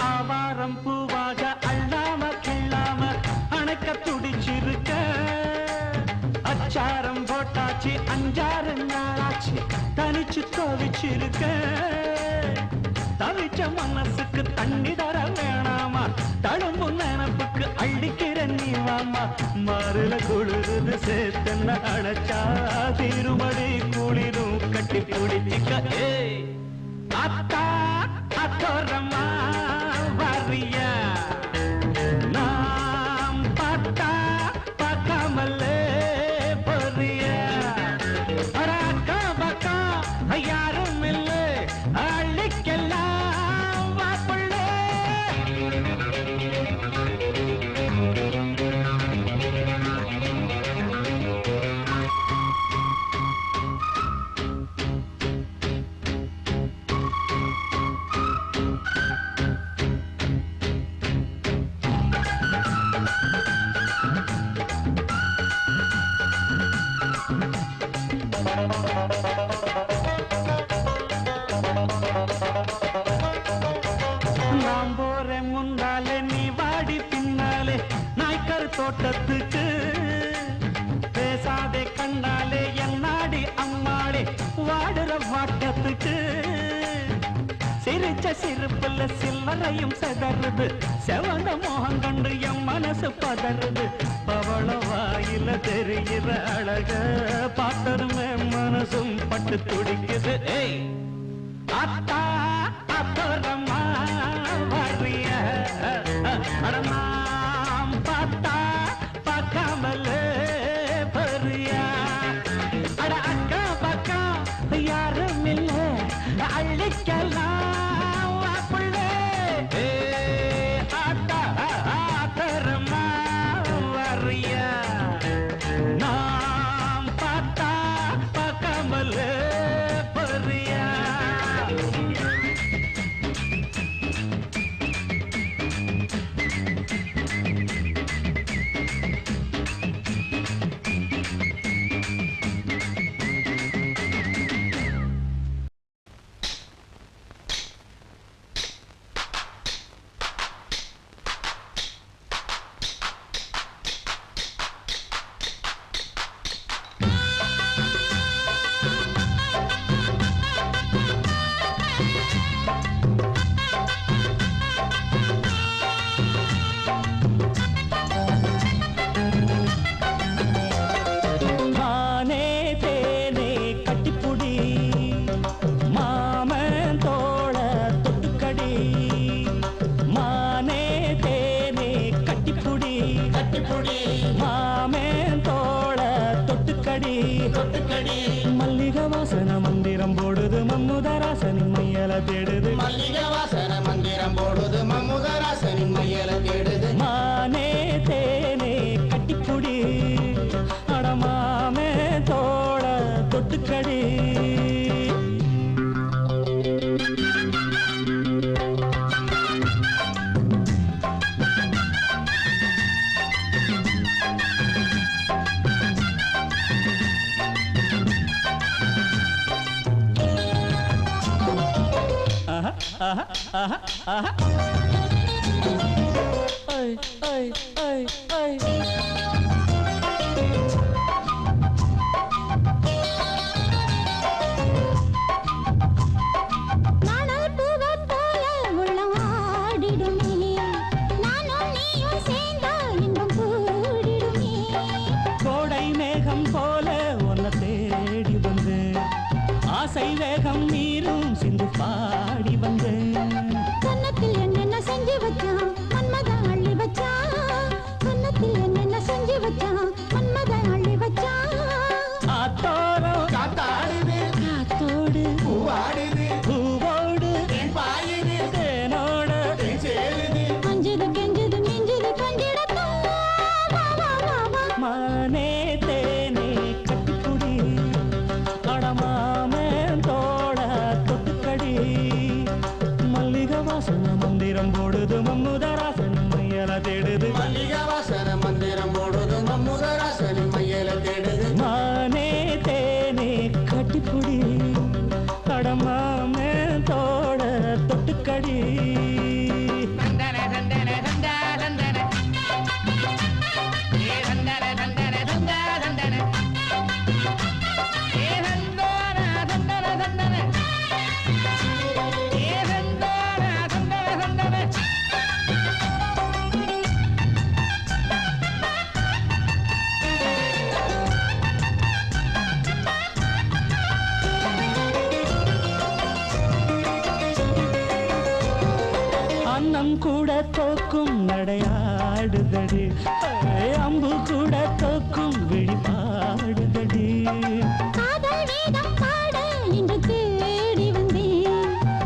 ஆவாரம் பூவாக அள்ளாம கிள்ளாம அணைக்க துடிச்சிருக்க அச்சாரம் போட்டாச்சு அஞ்சாறு நாளாச்சு தனிச்சு தவிச்சிருக்க தவிச்ச மனசுக்கு தண்ணி தர வேணாமா தழும்பு நினப்புக்கு அள்ளிக்கிற நீவாமா மாறுல குளிருது சேர்த்தன்ன அழைச்சா திருமடி குளிரும் கட்டி பிடிச்சிக்க அத்தா அத்தோரமா வரியா நாம் பார்த்தா பார்க்காமலே பொறியா அக்கா பக்கா யாரும் இல்லை அள்ளிக்கெல்லாம் வாப்புள்ளே நாம் போறேன் முன்னாலே நீ வாடி பின்னாலே நாய்க்கர் தோட்டத்துக்கு பேசாதே கண்டாலே என்னாடி அம்மாளே வாடுற வாட்டத்துக்கு சிரிச்ச சிரிப்புல சில்லறையும் செதறுது செவந்த மோகம் கண்டு என் மனசு பதறுது பவள வாயில தெரிகிற அழக பார்த்ததுமே மனசும் பட்டு துடிக்குது அத்தா அத்தோரமா வரிய அடமாம் பார்த்தா பார்க்காமலே பெரியா அட அக்கா பக்கா யாரும் இல்லை அள்ளிக்கலாம் வாப்புள்ளே அத்தா அத்தோரமா வரிய நாம் பார்த்தா பார்க்காமலே பெரியா மல்லிக வாசன மந்திரம் போடுது மம்முதராசனின் மையல தேடுது மல்லிக வாசன மந்திரம் போடுது மம்முதராசனின் மையல தேடுது மானே தேனே கட்டிப்புடி அடமாமே தோள தொட்டுக்கடி கோடை மேகம் போல உன்னை தேடி வந்தேன் ஆசை வேகம் மீறும் சிந்து பாடி வந்தேன் கன்னத்தில் என்னென்ன செஞ்சு வச்சான் மன்மதன் அள்ளி வச்சான் கன்னத்தில் என்னென்ன செஞ்சு வச்சான் மன்மதன் அள்ளி வச்சான் ஆத்தோரம் காத்தாடுது காத்தோடு பூவாடுது பூவோடு பாயுது தேனோட சேருது அஞ்சுது கெஞ்சுது மிஞ்சுது கஞ்சிடத்தான் மானே தேனே கட்டிப்புடி அடமாமே தோட தொட்டுக்கடி மல்லிக வாசன மந்திரம் போடுது மம்முதராசன் மையல தேடுது மல்லிக வாசன மந்திரம் போடுது கூட தோக்கும் நடையாடுதடி அம்பு கூட தோக்கும் விழிபாடுதடி காதல் வேதம் பாட இன்று தேடி வந்தேன்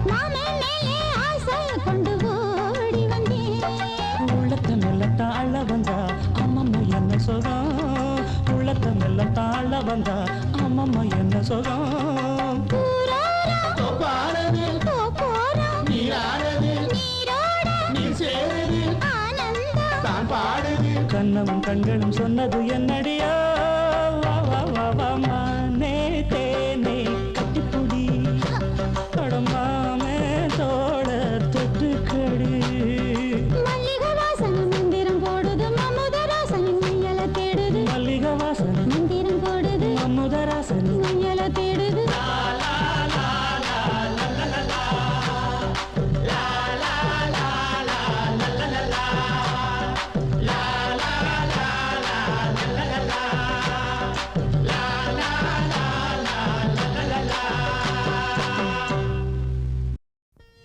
மாமே மேலே ஆசை கொண்டு ஓடி வந்தேன் உள்ளத்தை மெல்ல தாழ வந்தா அம்மம்மா என்ன சுகம் உள்ளத்தை மெல்ல தாழ வந்தா அம்மம்மா என்ன சுகம் தோப்பானது நீரானது நீர் சேருது தான் பாடுது கண்ணமும் கண்களும் சொன்னது என்னடியா வா வா வா வா மானே தேனே கட்டிப்புடி கடமாமே தோட தொட்டுக்கடி மல்லிகை வாசனை மந்திரம் போடுது மமுதராசனின் மையல தேடுது மல்லிகை வாசனை மந்திரம் போடுது அமுதராசனி மையல தேடுது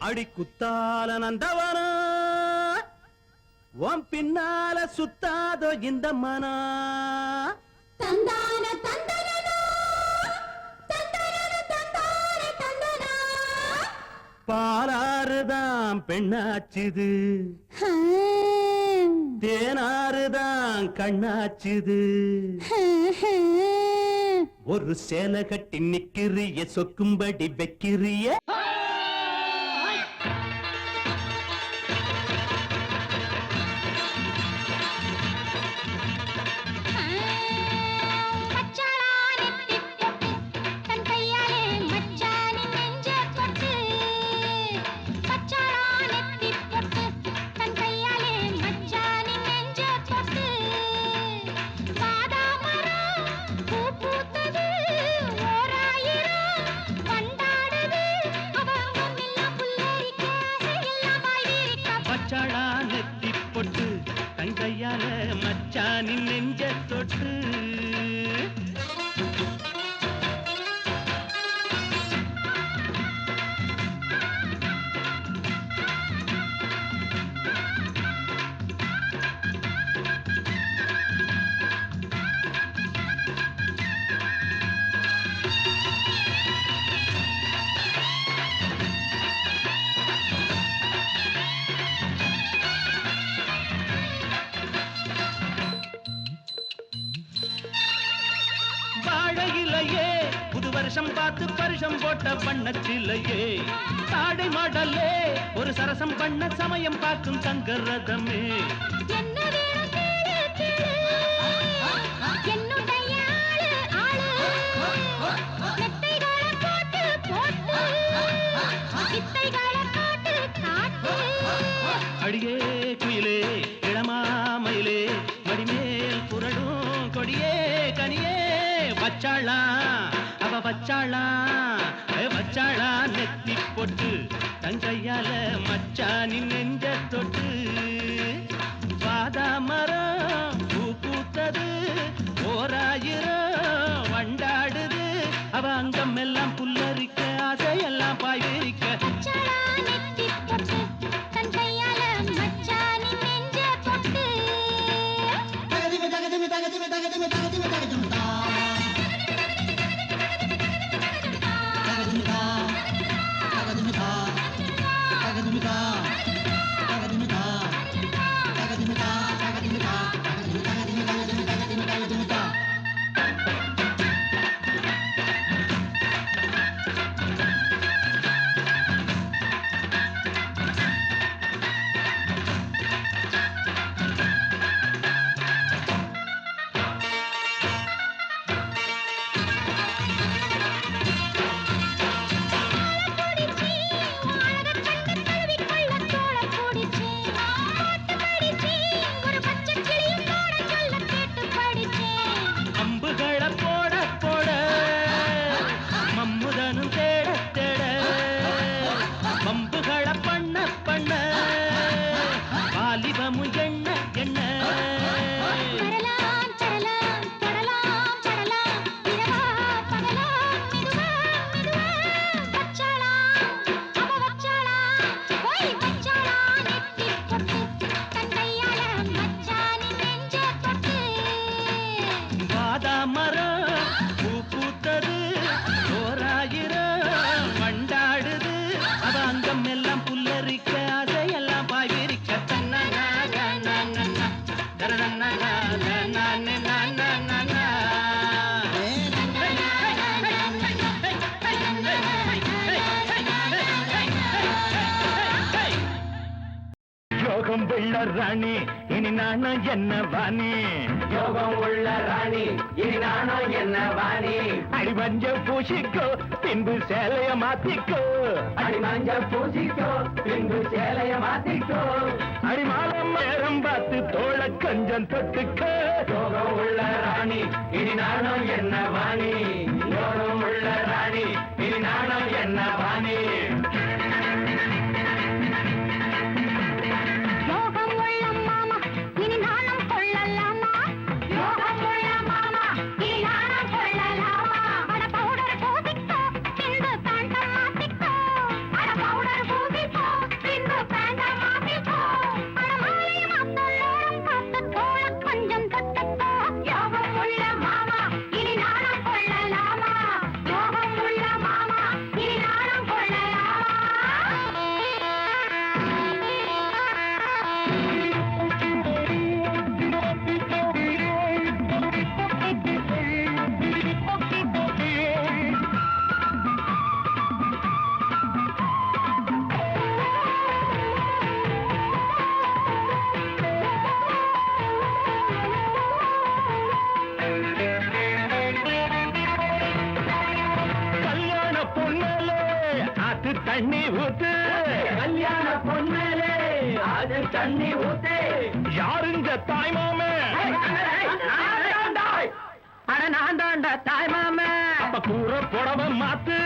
அடி குத்தால நந்தவனா உன் பின்னால சுத்தாதோ இந்த மனா தந்தான தந்தனனா தந்தனன தந்தான தந்தனா பாலாறுதான் பெண்ணாச்சுது தேனாறுதான் கண்ணாச்சுது ஒரு சேலை கட்டி நிக்கிறிய சொக்கும்படி வைக்கிறிய பச்சாளா நெத்தி பொட்டு தங்கையால மச்சானின் நெஞ்ச தொட்டு வாழையிலையே புது வருஷம் பார்த்து பரிசம் போட்ட பண்ணச்சிலையே தாடை மாடலே ஒரு சரசம் பண்ண சமயம் பார்க்கும் தங்கரதமே என்ன வேணும் கேளு கேளு என்னுடைய ஆளு மெத்தைகளை போட்டு போட்டு வித்தைகளை காட்டு காட்டு அடியே குயிலே இளமாமயிலே மடிமேல் புரடும் கொடியே கனியே வச்சாளா அவ வச்சாளா வச்சாளா நெத்தி பொட்டு தங்கையால மச்சானின் நெஞ்ச தொட்டு வாதா மரம் பூ பூத்தது ஓராயிரம் வண்டாடுது அவ அங்கம் எல்லாம் புல்லரிக்க ஆசையெல்லாம் பாய்விரிக்க வச்சாளா நெத்தி பொட்டு தன் கையால மச்சானின் நெஞ்ச தொட்டு தகதிமி தகதிமி தகதிமி தகதிமி தகதிமி தகதிமி தா தகதிமி தா தகதிமி தா தகதிமி தா தகதிமி தா தகதிமி தா தகதிமி தகதிமி தகதிமி தகதிமி தகதிமி தா யோகம் உள்ள ராணி இனி நானும் என்ன வாணி யோகம் உள்ள ராணி இனி நானும் என்ன வாணி அடி மஞ்ச பூசிக்கோ பின்பு சேலைய மாத்திக்கோ அடி மஞ்ச பூசிக்கோ பின்பு சேலைய மாத்திக்கோ அடி மாலம் நேரம் பார்த்து தோள கொஞ்சம் தொட்டுக்கோ யோகம் உள்ள ராணி இனி நானும் என்ன வாணி யோகம் உள்ள ராணி இனி நானும் என்ன வாணி தண்ணி ஊத்து கல்யாண பொண்ணலே அது தண்ணி ஊத்து யாருங்க தாய் மாமே அட நான் தாண்டா தாய் மாமே அப்ப கூற புடவை மாத்து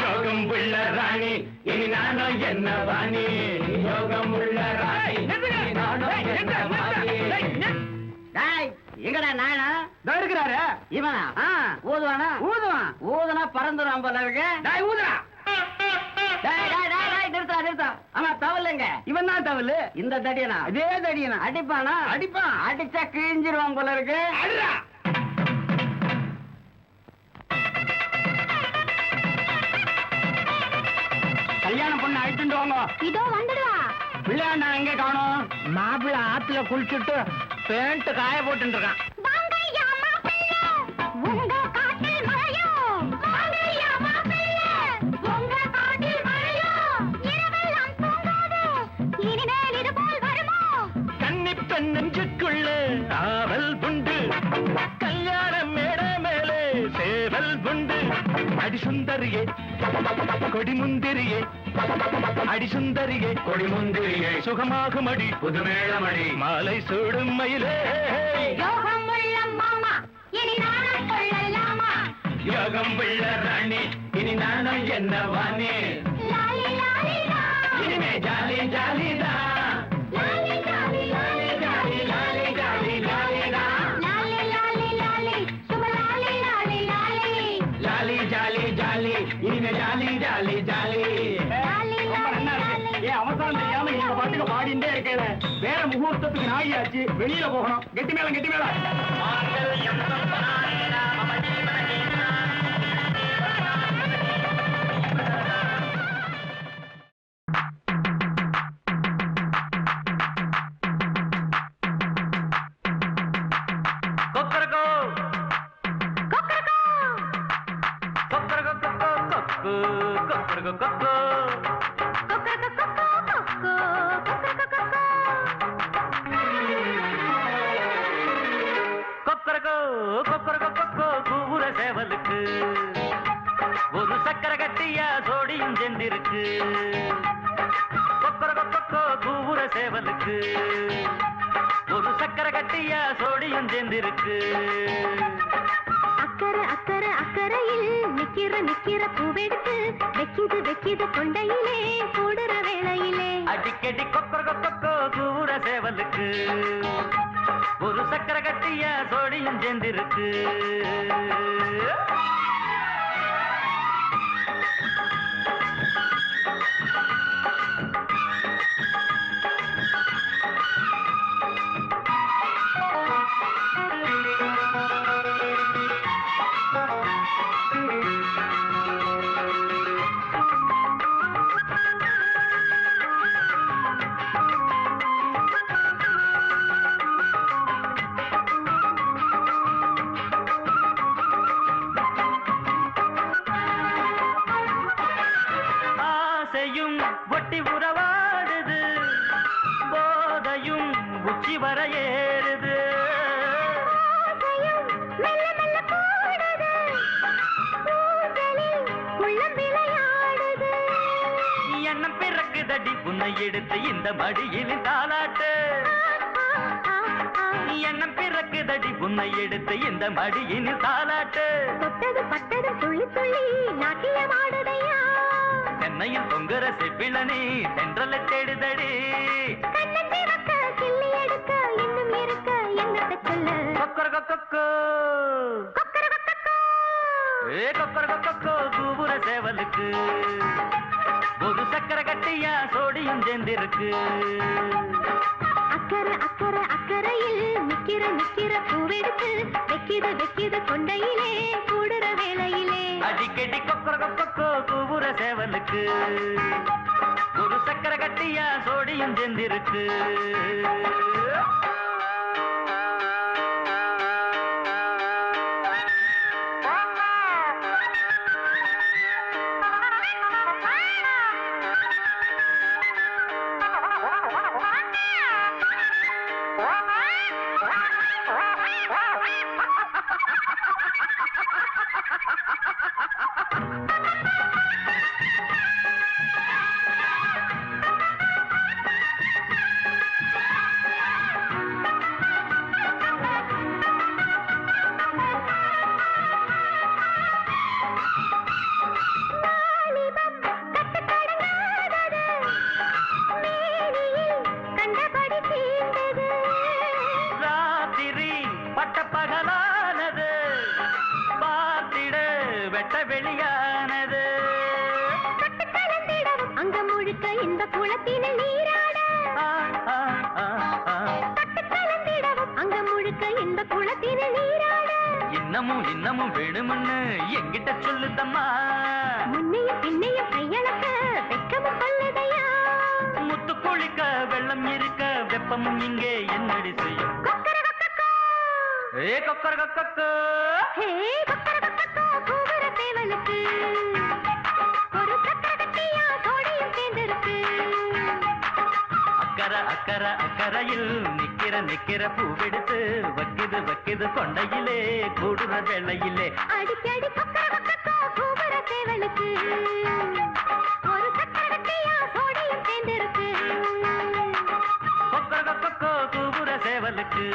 யோகம் உள்ள ராணி இனி நானும் என்ன வாணி யோகம் உள்ள ராணி எங்கடா நானா இருக்கிறாரு இவனா ஊதுவானா ஊதுவான் ஊதுனா பறந்துடும் போல இருக்கு ஊதுறா நிறுத்தா நிறுத்தா ஆமா தவலுங்க இவன் தான் தவலு இந்த தடியனா அதே தடியனா அடிப்பானா அடிப்பான் அடிச்சா கிழிஞ்சிருவான் போல இருக்கு அடிடா கல்யாணம் பொண்ணு அழிச்சுட்டு வாங்க இதோ வந்துடுவா பிள்ளையாண்டா எங்க காணும் மாப்பிள்ள ஆத்துல குளிச்சுட்டு பேண்ட் காய போட்டு இருக்கான் கன்னி பெண் நெஞ்சுக்குள்ள ஆவல் புண்டு கல்யாண மேட மேலே சேவல் புண்டு அடி சுந்தரியே கொடிமுந்திரியே அடி சுந்தரியே கொடிமுந்திரியே சுகமாகும் அடி புதுமேளமடி மாலை சூடும் மயிலே யோகம் உள்ள மாமா இனி நானும் கொள்ளலாமா யோகம் உள்ள ராணி இனி நானும் என்ன வாணி லாலி லாலி லா இனிமே ஜாலி ஜாலி தான் லாலி லாலி லாலி லாலி லாலி லாலி லாலி லாலி லாலி லாலி சுப லாலி லாலி லாலி ஜாலி ஜாலி ஜாலி இனிமே ஜாலி ஜாலி ஜாலி அவசரம் தெரியாம நீங்க பாட்டுக்கு பாடிண்டே இருக்கல வேற முகூர்த்தத்துக்கு நாயாச்சு வெளியில போகணும் கெட்டி மேல கெட்டி மேல கொக்கரக்கோ கொக்கரக்கோ கொக்கரக்கோ கொக்கோ கொக்கரக்கோ கொக்கோ கூவுற சேவலுக்கு ஒரு சக்கர கட்டியா சோடியும் சென்றிருக்கு கொக்கரக்கோ கூவுற சேவலுக்கு ஒரு சக்கர கட்டியா சோடியும் சென்றிருக்கு அக்கறை அக்கறை அக்கறையில் நிக்கிற நிக்கிற பூவெடுத்து வெக்கிது வெக்கிது கொண்டையிலே போடுற வேளையிலே அடிக்கடி கொக்கரக்கோ கூவுற சேவலுக்கு ஒரு சக்கர கட்டியா சோடியும் சென்றிருக்கு வர ஏறுது மெல்ல மெல்ல கூடுது ஊஞ்சலில் உள்ளம் விளையாடுது எண்ணம் பிறக்குதடி உன்னை எடுத்து இந்த மடியில் தாலாட்டு எண்ணம் பிறக்குதடி உன்னை எடுத்து இந்த மடியில் தாலாட்டு தொட்டது பட்டது துள்ளி துள்ளி நாட்டியமாடுதையா தென்னையில் தொங்குற செப்பிளனே தென்றல தேடுதடி கண்ணன் திறக்க கிள்ளி எடுக்க இன்னும் இருக்க என்னத்தை சொல்ல கொக்கர கொக்கோ கொக்கர கொக்கோ ஏ கொக்கர கொக்கோ கூபுர சேவலுக்கு ஒரு சக்கர கட்டியா சோடியும் சேர்ந்திருக்கு அக்கறை அக்கறை அக்கறையில் நிக்கிற நிக்கிற பூவெடுத்து வெக்கிது வெக்கிது கொண்டையிலே கூடுற வேளையிலே அடிக்கடி கொக்கர கொக்கோ கூபுர சேவலுக்கு ஒரு சக்கர கட்டியா சோடியும் சேர்ந்திருக்கு பட்டப்பகலானது பார்த்திட வெட்ட வெளியானது அங்க முழுக்க இந்த குளத்தினில் நீராட அங்க முழுக்க இந்த குளத்தினில் நீராட இன்னமும் இன்னமும் வேணும்னு எங்கிட்ட சொல்லுதம்மா முன்னையும் பின்னையும் கையளக்க வெக்கமும் கொள்ளுதையா முத்து குளிக்க வெள்ளம் இருக்க வெப்பமும் இங்கே என்னடி செய்யும் ஏ கொக்கர கொக்கோ ஹே கொக்கர கொக்கோ கூவுற சேவலுக்கு ஒரு சக்கர கட்டியா சோடியும் சேர்ந்திருக்கு அக்கறை அக்கறை அக்கறையில் நிக்கிற நிக்கிற பூவெடுத்து வக்கிது வக்கிது கொண்டையிலே கூடுற வேளையிலே அடிக்கடி கொக்கர கொக்கோ கூவுற சேவலுக்கு ஒரு சக்கர கட்டியா சோடியும் சேர்ந்திருக்கு கொக்கர கொக்கோ கூவுற சேவலுக்கு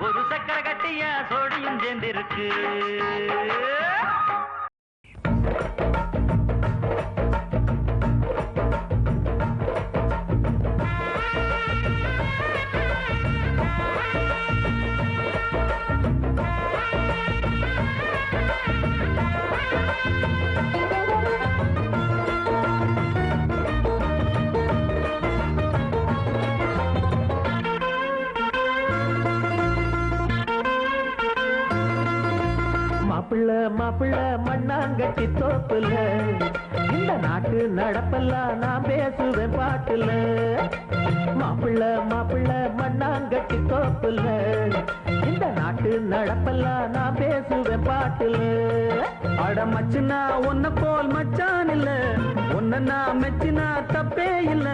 ஒரு சக்கர கட்டியா சோடியும் சேர்ந்திருக்கு மாப்பிள்ள மாப்பிள்ள மண்ணாங்கட்டி தோப்புல இந்த நாட்டு நடப்பெல்லாம் நான் பேசுவேன் பாட்டுல மாப்பிள்ள மாப்பிள்ள மண்ணாங்கட்டி தோப்புல இந்த நாட்டு நடப்பெல்லாம் நான் பேசுவேன் பாட்டுல அட மச்சுனா உன்ன போல் மச்சான் இல்ல உன்ன நான் மெச்சினா தப்பே இல்ல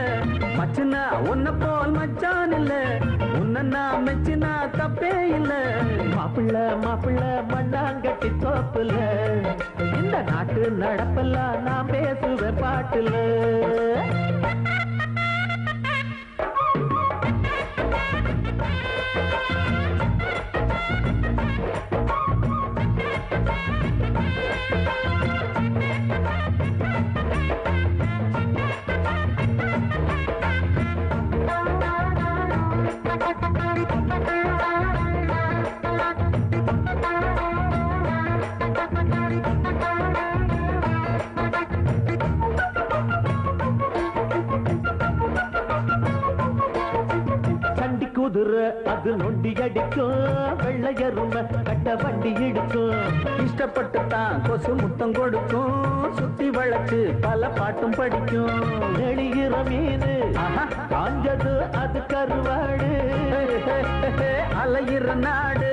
மச்சுனா உன்ன போல் மச்சான் இல்ல உன்ன நான் மெச்சினா தப்பே இல்ல மாப்பிள்ள மாப்பிள்ள மண்ணாங்கட்டி தோப்புல இந்த நாட்டு நடப்பெல்லாம் நான் பேசுவேன் பாட்டுல குதிரை அது நொண்டி அடிக்கும் வெள்ளையரும கட்ட வண்டி இடிக்கும் இஷ்டப்பட்டுத்தான் கொசு முத்தம் கொடுக்கும் சுத்தி வளைச்சு பல பாட்டும் படிக்கும் நெளிகிற மீனு காஞ்சது அது கருவாடு அலையிற நாடு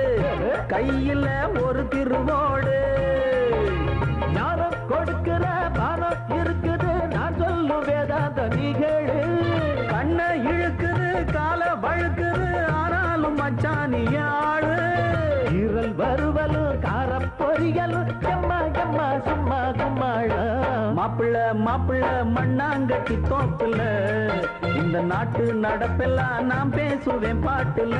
கையில ஒரு திருவோடு ஞானம் கொடுக்கிற பாரம் இருக்குது நான் சொல்லும் வேதாந்த நீ கேளு கண்ணை இழுக்குது கால வழுக்கு மச்சானியாளு ஈரல் வருவலும் காரப்பொரியலும் எம்மா எம்மா சும்மா கும்மாள மாப்பிள்ள மாப்பிள்ள மண்ணாங்கட்டி தோப்புல இந்த நாட்டு நடப்பெல்லாம் நான் பேசுவேன் பாட்டுல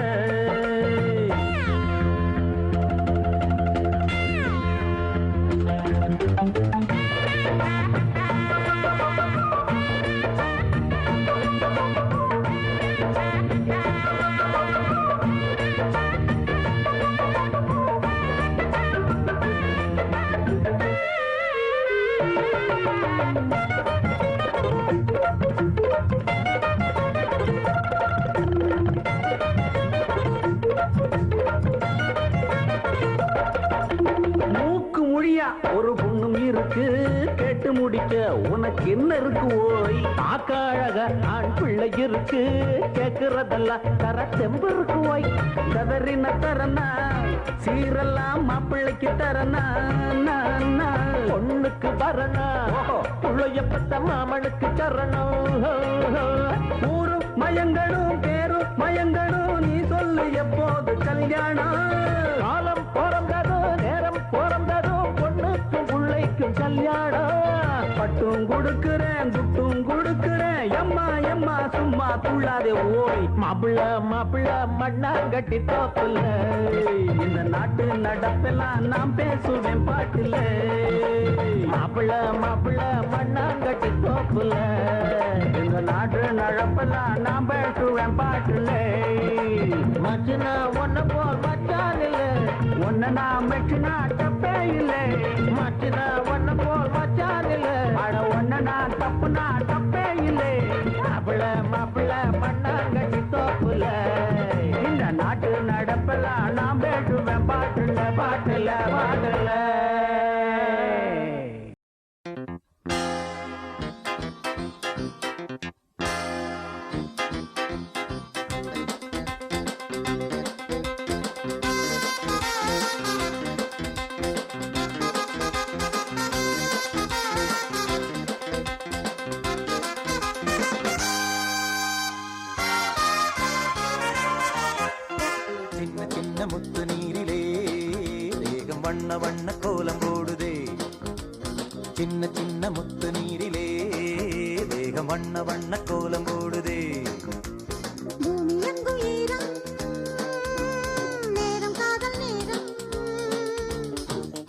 மூக்கு மொழியா ஒரு பொண்ணும் இருக்கு கேட்டு முடிக்க உனக்கு என்ன இருக்கு ஓய் பார்க்க அழக ஆண் பிள்ளை இருக்கு கேக்குறதெல்லாம் தர செம்பு இருக்கு ஓய் கதறின தரனா சீரெல்லாம் மாப்பிள்ளைக்கு தரனா பொண்ணுக்கு வரணா புள்ளைய பத்த மாமனுக்கு சரணம் ஊரும் மயங்களும் பேரும் மயங்களும் நீ சொல்லு எப்போது கல்யாணம் காலம் பிறந்ததும் நேரம் பிறந்ததும் பொண்ணுக்கும் பிள்ளைக்கும் கல்யாணம் பட்டும் கொடுக்கிறேன் துட்டும் கொடுக்கிறேன் எம்மா எம்மா சும்மா துள்ளாதே ஓய் மாப்பிள்ள மாப்பிள்ள மண்ணாங்கட்டி தோப்புல இந்த நாட்டு நடப்பெல்லாம் நான் பேசுவேன் பாட்டுல மாப்பிள்ள மாப்பிள்ள மண்ணாங்கட்டி தோப்புல இந்த நாட்டு நடப்பெல்லாம் நான் பேசுவேன் பாட்டுல மச்சுனா ஒன்ன போல் மச்சான் இல்ல ஒன்ன நான் மெச்சுனா தப்பே இல்ல மச்சுனா ஒன்ன போல் மச்சான் இல்ல அட ஒன்ன நான் தப்புனா தப்பே இல்ல மாப்பிள்ள மாப்பிள்ள மண்ணாங்கட்டி தோப்புல இந்த நாட்டு நடப்பெல்லாம் நான் பேசுவேன் பாட்டுல பாட்டுல பாட்டுல சின்ன சின்ன முத்து நீரிலே தேகம் வண்ண வண்ண கோலம் போடுதே சின்ன சின்ன முத்து நீரிலே தேகம் வண்ண வண்ண கோலம் போடுதே பூமி எங்கும் ஈரம் நேரம் காதல் நேரம்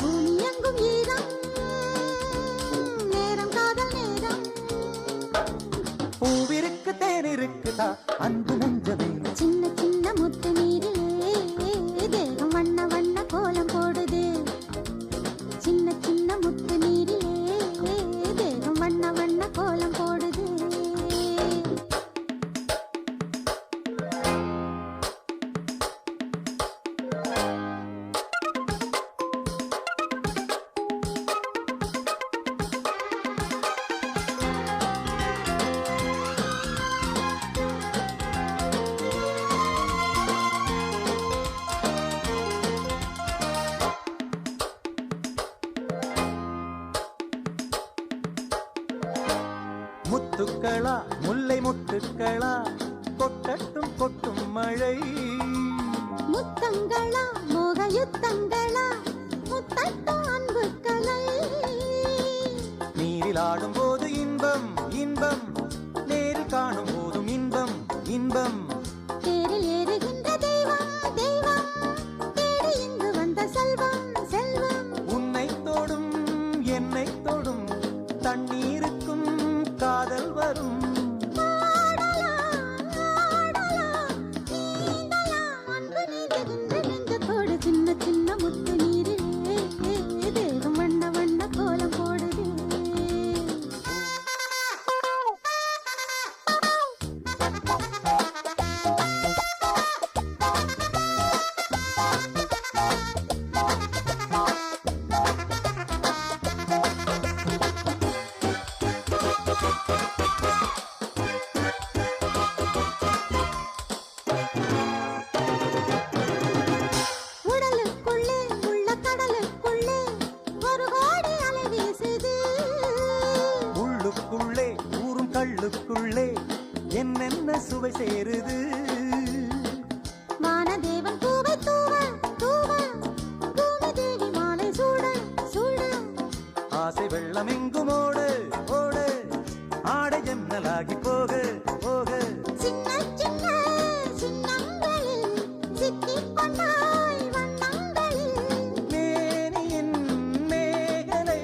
பூமி எங்கும் ஈரம் நேரம் காதல் நேரம் பூவிருக்கு தேனிருக்குதா அன்பு நெஞ்சமே சின்ன சின்ன முத்து நீரிலே தேகம் வண்ண வண்ண கோலம் போடுது சின்ன சின்ன முத்து நீரிலே தேகம் வண்ண வண்ண கோலம் போடுது முத்துக்களா முல்லை முத்துக்களா கொட்டட்டும் கொட்டும் மழை முத்தங்களா மோக யுத்தங்களா முத்தட்டும் அன்பு கலை நீரில் ஆடும் போது இன்பம் இன்பம் நேரில் காணும் போதும் இன்பம் இன்பம் தேரில் ஏறுகின்ற தெய்வம் தெய்வம் தேடி இங்கு வந்த செல்வம் செல்வம் உன்னை தொடும் என்னை தொடும் தண்ணீருக்கும் காதல் வரும் ஆடலாம் ஆடலாம் நீந்தலாம் அன்பு நீந்துகின்ற நெஞ்சத்தோடு சின்ன சின்ன முத்து நீரிலே தேகம் வண்ண வண்ண கோலம் போடுதே உடலுக்குள்ளே உள்ள கடலுக்குள்ளே ஒரு கோடி அலை வீசுது உள்ளுக்குள்ளே ஊரும் கள்ளுக்குள்ளே என்னென்ன சுவை சேருது வான தேவன் பூவை தூவ தூவ பூமி தேவி மாலை சூட சூட ஆசை வெள்ளம் எங்கும் ஓடு ஓடு ஆடை ஜன்னலாகி போக போக சின்ன சின்ன சின்னங்களில் சிக்கிக் கொண்டாய் வண்ணங்களில் மேனியின் மேகலை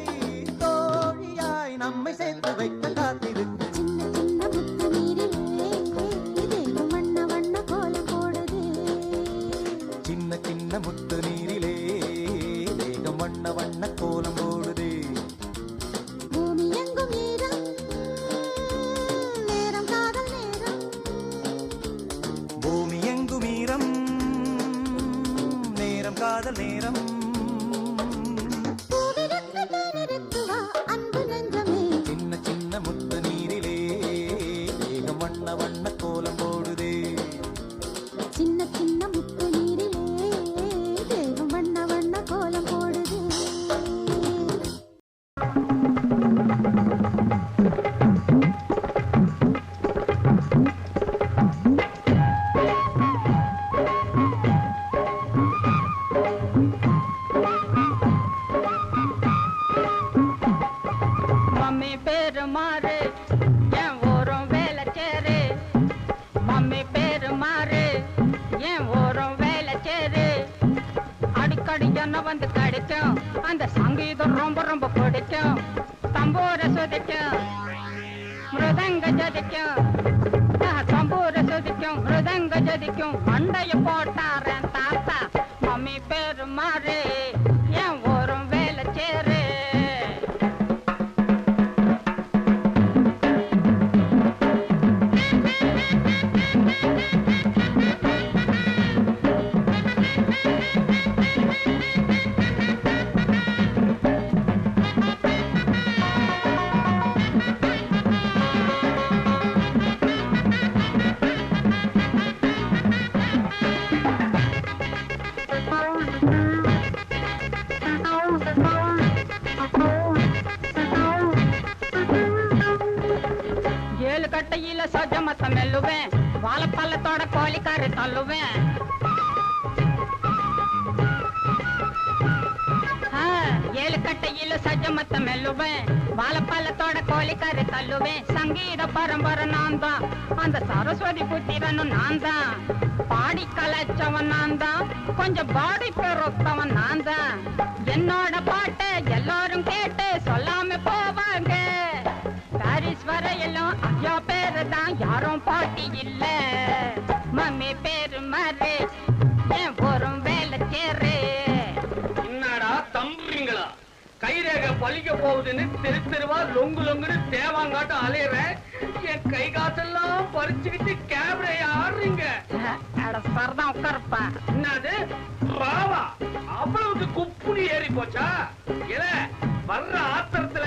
தோழியாய் நம்மை சேர்த்து வைக்க காத்திருக்கு சின்ன சின்ன முத்து நீரிலே தேகம் வண்ண வண்ண கோலம் போடுது சின்ன சின்ன முத்து நீரிலே தேகம் வண்ண வண்ண கோலம் போடுதே பூமி எங்கும் நேரம் நேரம் காதல் நேரம் பூமி எங்கும் ஈரம் நேரம் காதல் நேரம் பூவிருக்கு தேனிருக்கு வா அன்பு நெஞ்சமே சின்ன சின்ன முத்து நீரிலே தேகம் வண்ண வண்ண கோலம் போடுதே சின்ன சின்ன முத்து நீரிலே தேகம் வண்ண வண்ண கோலம் போடுது மம்மி பேரு மாறு என் ஓரம் வேலை சேரு மம்மி பேரு மாறு என் ஓரம் வேலை சேரு அடிக்கடி என்ன வந்து கிடைக்கும் அந்த சங்கீதம் ரொம்ப ரொம்ப பிடிக்கும் தம்பூர சுதிக்கும் மிருதங்க ஜதிக்கும் தம்பூர சுதிக்கும் மிருதங்க ஜதிக்கும் மண்டைய போட்டாரன் தாத்தா மம்மி பேரு மாறு என் ஓரம் வேலை சேரு ஏழு கட்டையில சஜமத்த மெல்லுவேன் வாழைப்பள்ளத்தோட கோழிக்காரு தள்ளுவேன் ஏழு கட்டையில சஜமத்த மெல்லுவேன் வாழைப்பள்ளத்தோட கோழிக்காரு தள்ளுவேன் சங்கீத பரம்பரை நான் தான் அந்த சரஸ்வதி புத்திரனும் நான் தான் பாடி கலைச்சவன் நான் தான் கொஞ்சம் பாடி பெருத்தவன் நான் தான் என்னோட பாட்டை எல்லாரும் கேட்டு சொல்லாம போவாங்க பாரிஸ் வரையிலும் ஐயா பேரு தான் யாரும் பாட்டி இல்ல மம்மி பேரு மாறு என் போரும் வேலை சேரு என்னடா தம்புறீங்களா கைரேகை பழிக்க போகுதுன்னு தெரு தெருவா லொங்கு லொங்குன்னு தேவாங்காட்ட அலையறேன் என் கை காசெல்லாம் பறிச்சுக்கிட்டு கேமரா ஆடுறீங்க சரதான் உட்காருப்பா என்னது ராவா அவ்வளவுக்கு குப்புனி ஏறி போச்சா இல்ல வர்ற ஆத்திரத்துல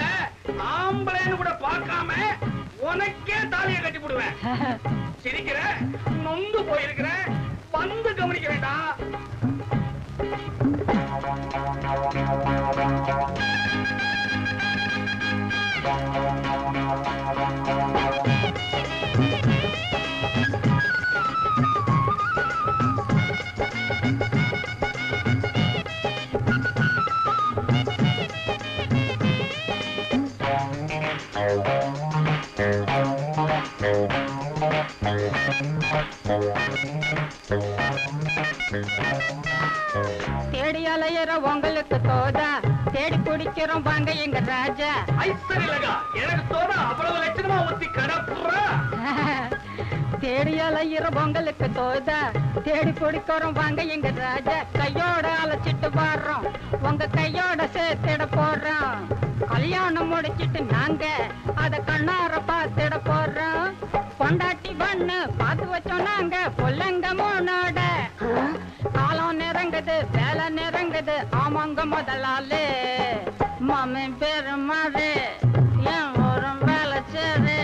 ஆம்பளைன்னு கூட பார்க்காம உனக்கே தாலிய கட்டி போடுவேன் சிரிக்கிற நொந்து போயிருக்கிற வந்து கவனிக்க வேண்டாம் தேடி அலையிற உங்களுக்கு தோதா தேடி குடிக்கிறோம் வாங்க எங்க ராஜா ஐஸ்வர்யலகா எனக்கு தோண அவ்வளவு லட்சணமா ஊத்தி கடப்புறா தேடி அலையிற உங்களுக்கு தோதா தேடி குடிக்கிறோம் வாங்க எங்க ராஜா கையோட அழைச்சிட்டு வர்றோம் உங்க கையோட சேர்த்திட போறோம் கல்யாணம் முடிச்சிட்டு நாங்க அத கண்ணார பார்த்திட போறோம் பொண்டாட்டி பண்ணு பார்த்து வச்சோம் நாங்க பொல்லங்க மூணோட காலம் நெருங்குது வேலை நெருங்குது ஆமாங்க முதலாளு மாமி பேரு மாறு என் ஒரு வேலை சேரு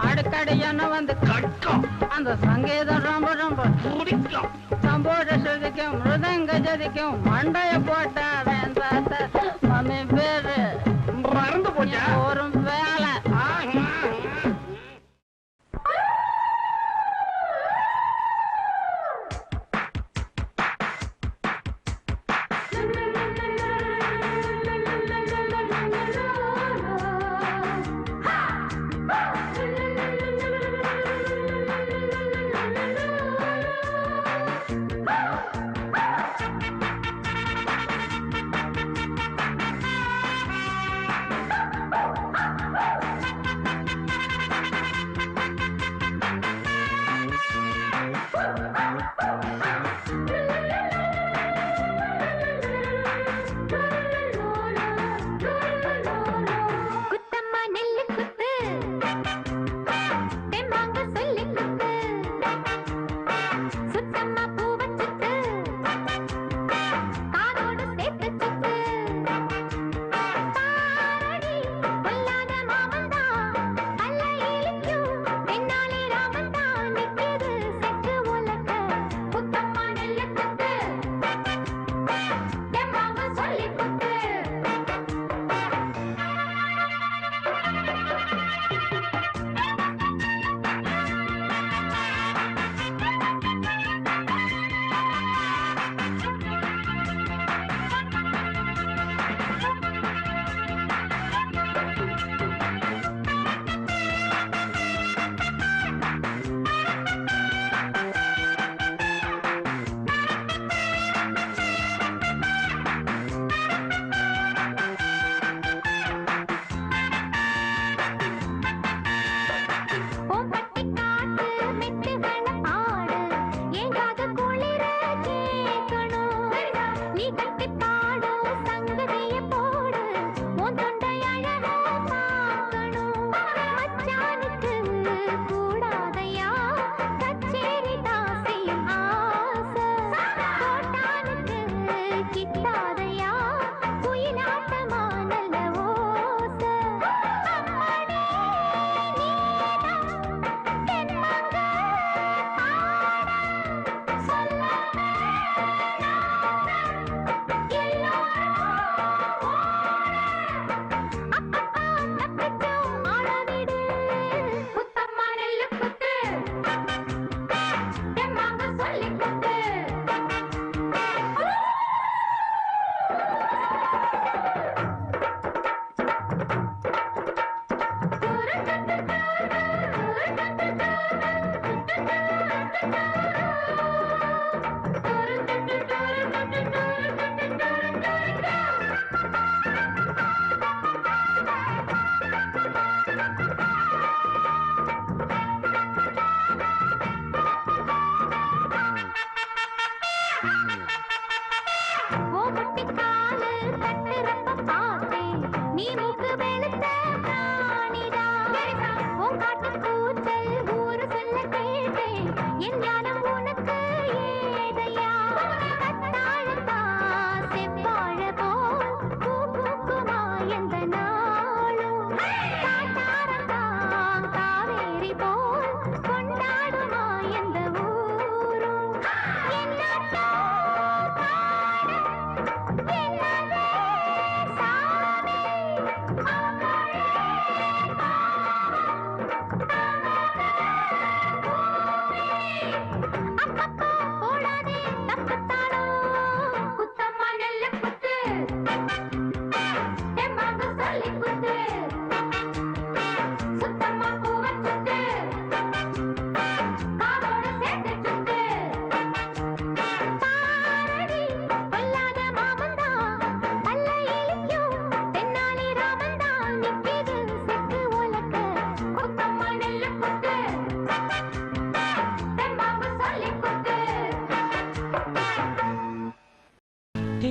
அடுக்கடி என்ன வந்து கட்டம் அந்த சங்கீதம் ரொம்ப ரொம்ப துடிக்கும் சம்போட சுதிக்கும் மிருதங்க ஜதிக்கும் மண்டைய போட்டாரன் தாத்தா மாமி பேரு மறந்து போச்சா ஒரு வேலை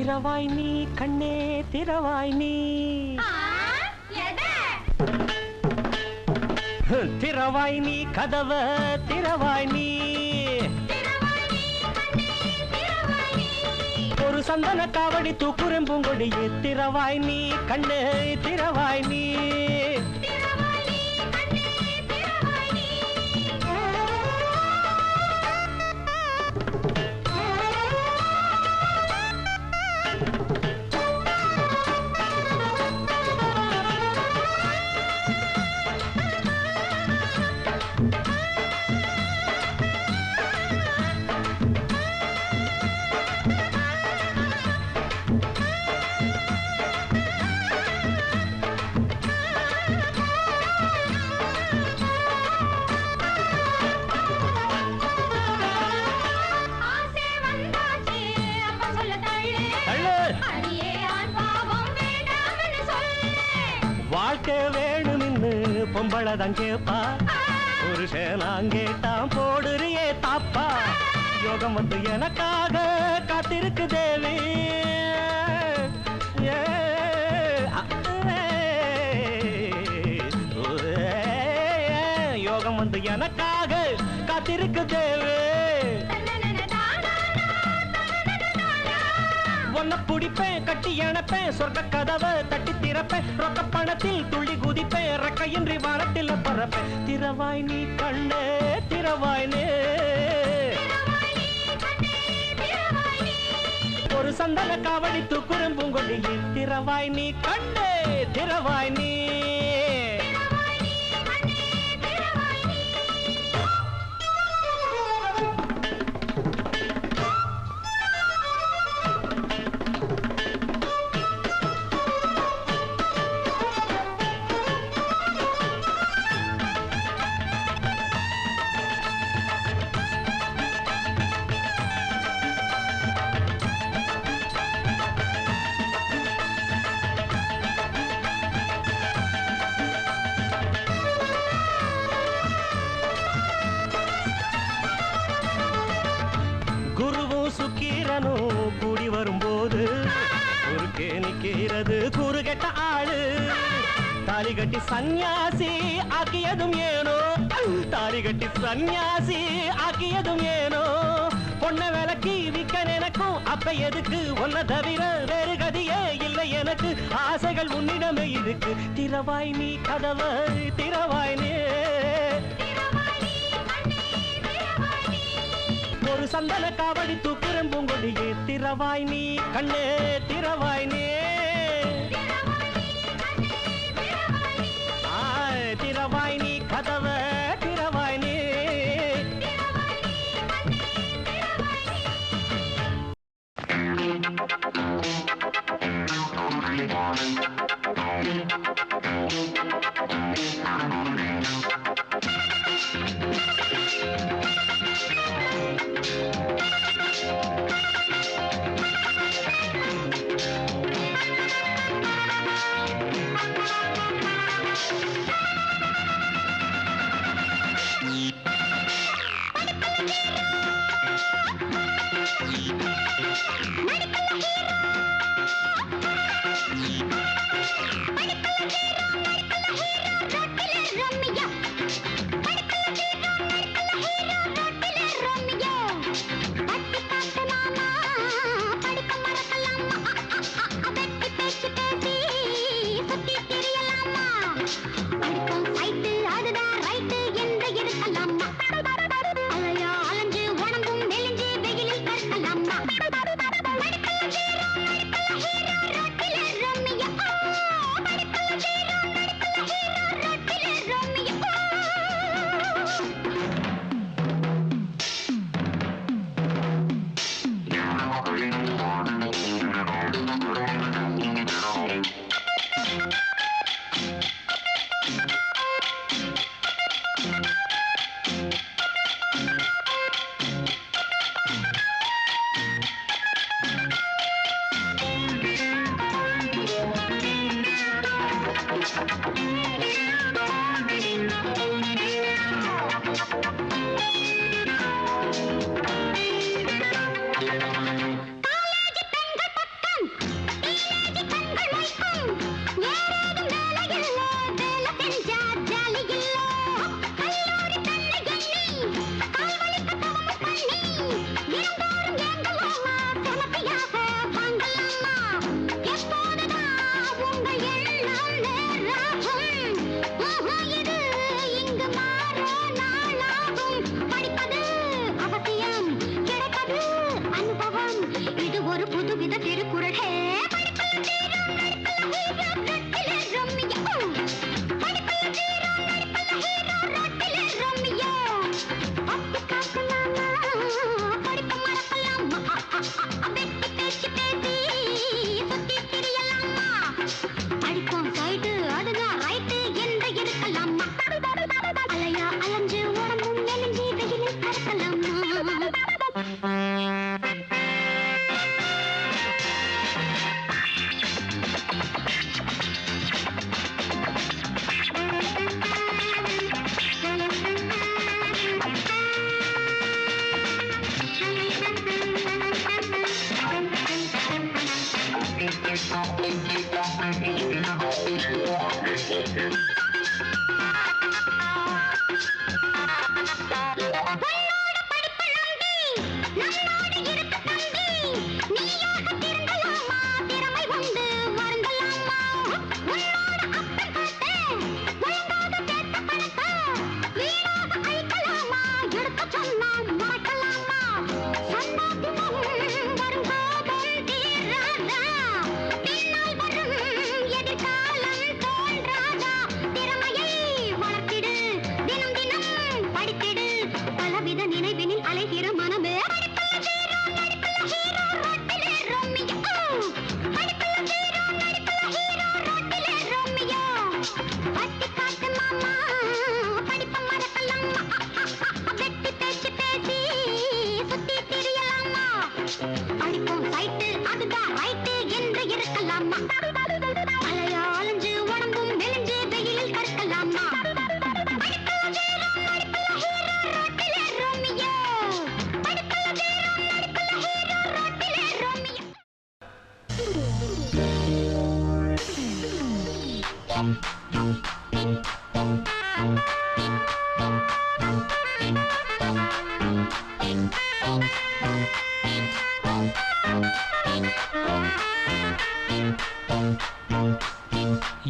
திரவாய் நீ கண்ணே திரவாய் நீ திரவாய் நீ கதவ திரவாய் நீ ஒரு சந்தன காவடி தூக்குறம் பூங்கொடியே திரவாய் நீ கண்ணே திரவாய் நீ வாழ்க்கை வேணுமின்னு பொம்பளதான் கேப்பா புருஷனாங் கேட்டான் போடுறியே தாப்பா யோகம் வந்து எனக்காக காத்திருக்கு தேவி யோகம் வந்து எனக்காக காத்திருக்கு தேவி ஒன்ன புடிப்பேன் கட்டி அணைப்பேன் சொர்க்க கதவை தட்டி திறப்பேன் ரொக்க பணத்தில் துள்ளி குதிப்பேன் ரெக்கையின்றி வானத்தில் பறப்பேன் திரவாய் நீ கண்ணே திரவாய் நீ ஒரு சந்தன காவடி தூக்குறம் பூங்கொடியே திரவாய் நீ கண்ணே திரவாய் நீ சுக்கீரனும் கூடி வரும்போது குறுக்கே நிற்கிறது கூறுகெட்ட ஆளு தாலி கட்டி சன்னியாசி ஆக்கியதும் ஏனோ தாலி கட்டி சன்னியாசி ஆக்கியதும் ஏனோ பொண்ண விலக்கி விக்க நினைக்கும் அப்ப எதுக்கு ஒன்ன தவிர வேறு கதியே இல்லை எனக்கு ஆசைகள் உன்னிடமே இருக்கு திரவாய் நீ கதவை திரவாய் நீ ஒரு சந்தன காவடி தூக்குறம் பூங்கொடியே திரவாய் நீ கண்ணே திரவாய் நீ திரவாய் நீ கதவ திரவாய் நீ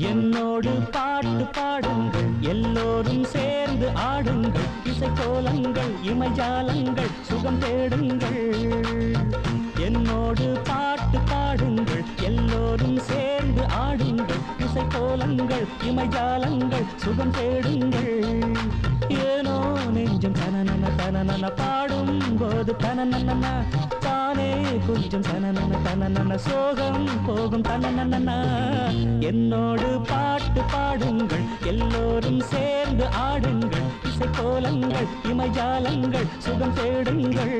என்னோடு பாட்டு பாடுங்கள் எல்லோரும் சேர்ந்து ஆடுங்கள் இசைக்கோலங்கள் இமைஜாலங்கள் சுகம் தேடுங்கள் என்னோடு பாட்டு பாடுங்கள் எல்லோரும் சேர்ந்து ஆடுங்கள் இசைக்கோலங்கள் இமைஜாலங்கள் சுகம் தேடுங்கள் ஏனோ நெஞ்சம் தனனன தனனன பாடும் போது தனனன தானே கொஞ்சம் தனனன தனனன சோகம் போகும் தனனன என்னோடு பாட்டு பாடுங்கள் எல்லோரும் சேர்ந்து ஆடுங்கள் இசைக்கோலங்கள் இமைஜாலங்கள் சுகம் தேடுங்கள்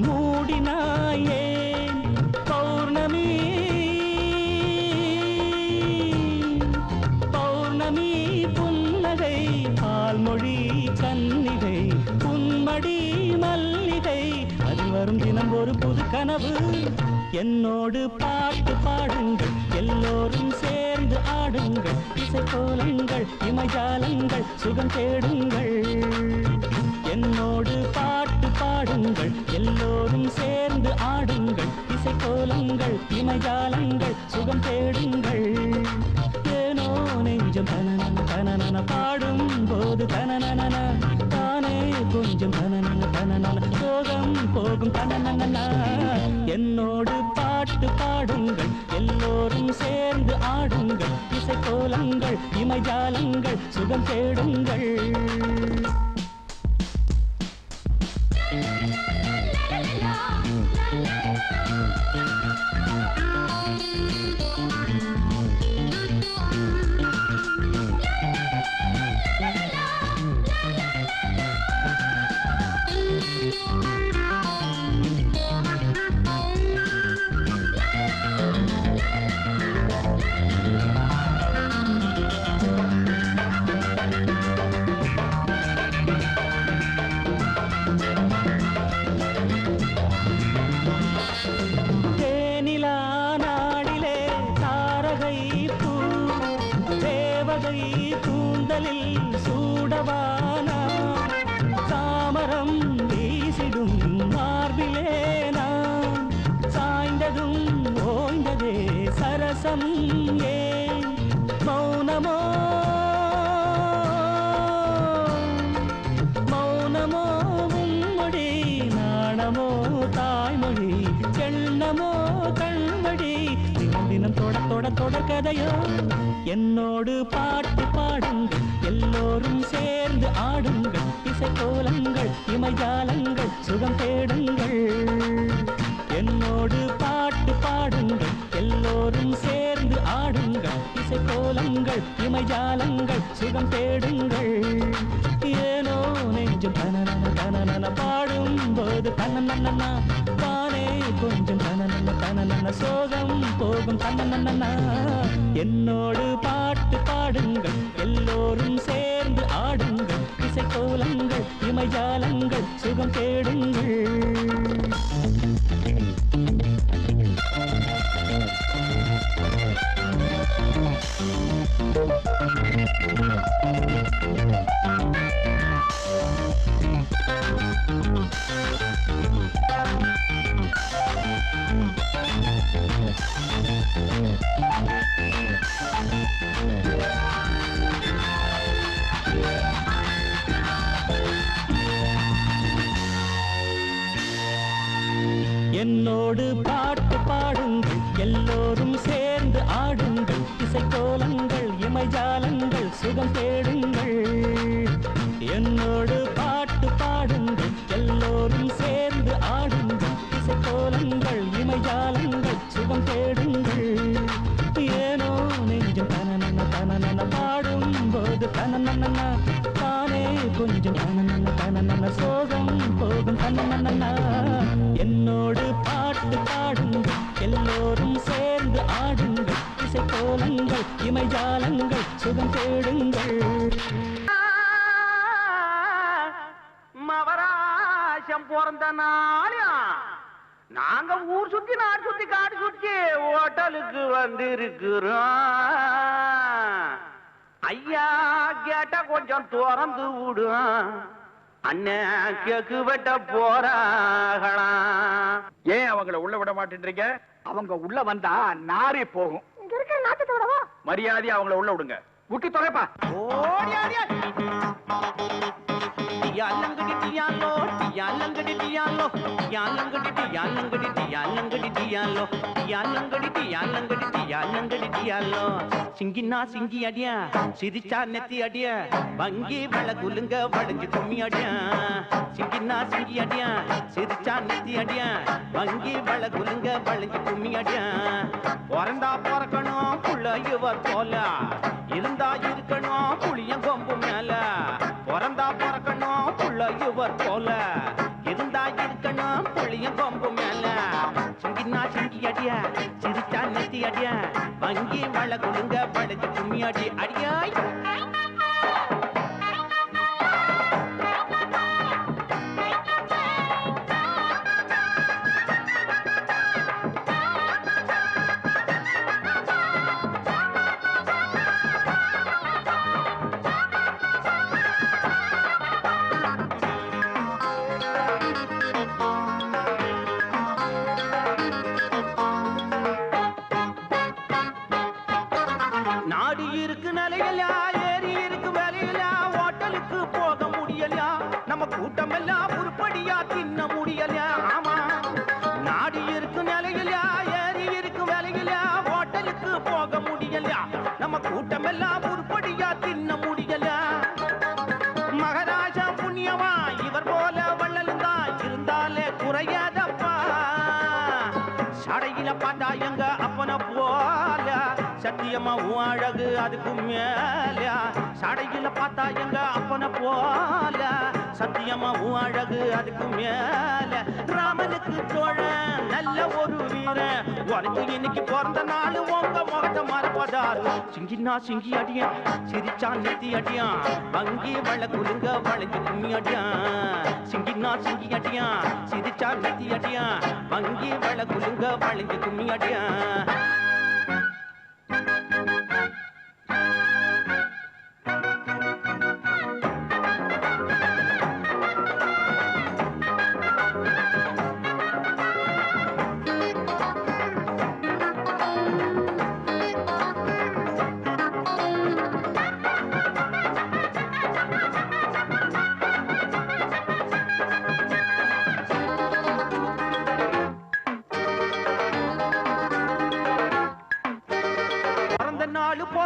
மூடினாயே பௌர்ணமி பௌர்ணமி புன்னகை பால்மொழி கன்னிகை புன்மடி மல்லிகை அது வரும் தினம் ஒரு புது கனவு என்னோடு பாட்டு பாடுங்கள் எல்லோரும் சேர்ந்து ஆடுங்கள் இசைக்கோலங்கள் இமைஜாலங்கள் சுகம் தேடுங்கள் என்னோடு பாட்டு பாடுங்கள் எல்லோரும் சேர்ந்து ஆடுங்கள் இசைக்கோலங்கள் இமைஜாலங்கள் சுகம் தேடுங்கள் ஏனோ நெஞ்சம் தனனன தனனன பாடும் போது தனனன தானே கொஞ்சம் தனனன தனனன சோகம் போகும் தனனன என்னோடு பாட்டு பாடுங்கள் எல்லோரும் சேர்ந்து ஆடுங்கள் இசைக்கோலங்கள் இமைஜாலங்கள் சுகம் தேடுங்கள் நேசம் ஏன் மௌனமோ மௌனமோ உம்மொழி நாணமோ தாய்மொழி செல்லமோ கண்மொழி தினம் தினம் தொடர்கதையோ என்னோடு பாட்டு பாடுங்கள் எல்லோரும் சேர்ந்து ஆடுங்கள் இசைக்கோலங்கள் இமைஜாலங்கள் சுகம் தேடுங்கள் என்னோடு பாட்டு பாடுங்கள் எல்லோரும் சேர்ந்து ஆடுங்கள் இசைக்கோலங்கள் இமைஜாலங்கள் சுகம் தேடுங்கள் ஏனோ நெஞ்சம் தனன பாடும்போது தன்னன்னா தானே கொஞ்சம் தனன சோகம் போகும் தன்னன்னா என்னோடு பாட்டு பாடுங்கள் எல்லோரும் சேர்ந்து ஆடுங்கள் இசைக்கோலங்கள் இமைஜாலங்கள் சுகம் தேடுங்கள் என்னோடு பாட்டு பாடுங்கள் எல்லோரும் சேர்ந்து ஆடுங்கள் இசைக்கோலங்கள் இமைஜாலங்கள் சுகம் தேடுங்கள் என்னோடு பாட்டு பாடுங்கள் எல்லோரும் சேர்ந்து ஆடுங்கள் இசைக்கோலங்கள் இமைஜாலங்கள் சுகம் தேடுங்கள் ஏனோ நெஞ்சம் தனன பாடும்போது தனன்னா தானே கொஞ்சம் தனன சோகம் போகும் தன்னன்னா என்னோடு பாட்டு பாடுங்கள் எல்லோரும் சேர்ந்து ஆடுங்கள் இசைக்கோலங்கள் இமைஜாலங்கள் சுகம் தேடுங்கள் மவராசம் பிறந்த நாளா நாங்க ஊர் சுத்தி நாடு சுத்தி காடு சுத்தி ஹோட்டலுக்கு வந்திருக்கிறோம் ஐயா கேட்ட கொஞ்சம் திறந்து விடும் அண்ணன் கேக்கு வெட்ட போறாங்களாம். ஏன் அவங்கள உள்ள விட மாட்டேன்றீங்க? அவங்க உள்ள வந்தா நாரே போகும். இங்க இருக்கிற நாட்டத்தை விடவா? மரியாதையா அவங்கள உள்ள விடுங்க. விட்டு தொலைப்பா. சிங்கினா சிங்கி அடியா சிரிச்சா நெத்தி அடியா வங்கி வள குலுங்க வளைஞ்சு கும்மி அடியா சிங்கினா சிங்கி அடியா சிரிச்சா நெத்தி அடியா வங்கி வள குலுங்க வளைஞ்சு கும்மி அடியா பிறந்தா பிறக்கணும் புள்ள இவர் போல இருந்தா இருக்கணும் புளியம் கொம்பு மேல பிறந்தா பிறக்கணும் புள்ள இவர் போல இருந்தா இருக்கணும் புளியம் கொம்பு மேல சிங்கினா சிங்கி அடியா சிரிச்சா நெத்தி அடியா வங்கி வள குலுங்க வளைஞ்சு கும்மி அடி அடியாய் நாடு இருக்கு நிலையிலா ஏரி இருக்கு வேலையிலா ஹோட்டலுக்கு போக முடியலையா நம்ம கூட்டம் எல்லாம் உருப்படியா தின்ன முடியலையா ஆமா நாடு இருக்கு நிலையிலா ஏரி இருக்கு வேலையிலா ஹோட்டலுக்கு போக முடியலையா நம்ம கூட்டம் எல்லாம் உருப்படியா தின்ன முடியலையா மகாராஜா புண்ணியமா இவர் போல வள்ளலும் தான் இருந்தாலே குறையாதப்பா சடையில பார்த்தா எங்க அப்பன போல சத்தியமா உன் அழகு அதுக்கு மேல சடையில பார்த்தா எங்க அப்பன போல சத்தியமா உன் அழகு அதுக்கு மேல ராமனுக்கு தோழன் நல்ல ஒரு வீரன் உனக்கு இன்னைக்கு பிறந்த நாள் உங்க முகத்தை மறப்பதாரு சிங்கினா சிங்கி அடியா சிரிச்சா நெத்தி அடியா வங்கி வள குலுங்க வளைஞ்சு கும்மி அடியா சிங்கினா சிங்கி அடியா சிரிச்சா நெத்தி அடியா வங்கி வள குலுங்க வளைஞ்சு கும்மி அடியா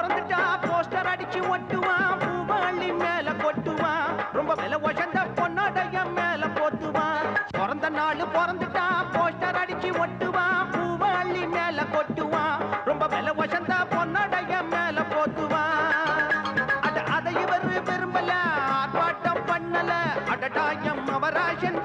பிறந்துட்டா போஸ்டர் அடிச்சு ஒட்டுவான் பூவாளி மேல கொட்டுவான் ரொம்ப விலை உயர்ந்த பொன்னாடைய மேல போத்துவான் பிறந்த நாள் பிறந்துட்டா போஸ்டர் அடிச்சு ஒட்டுவான் பூவாளி மேல கொட்டுவான் ரொம்ப விலை உயர்ந்த பொன்னாடைய மேல போத்துவான் அதை இவர் விரும்பல ஆர்ப்பாட்டம் பண்ணல அடடாயம் அவராசன்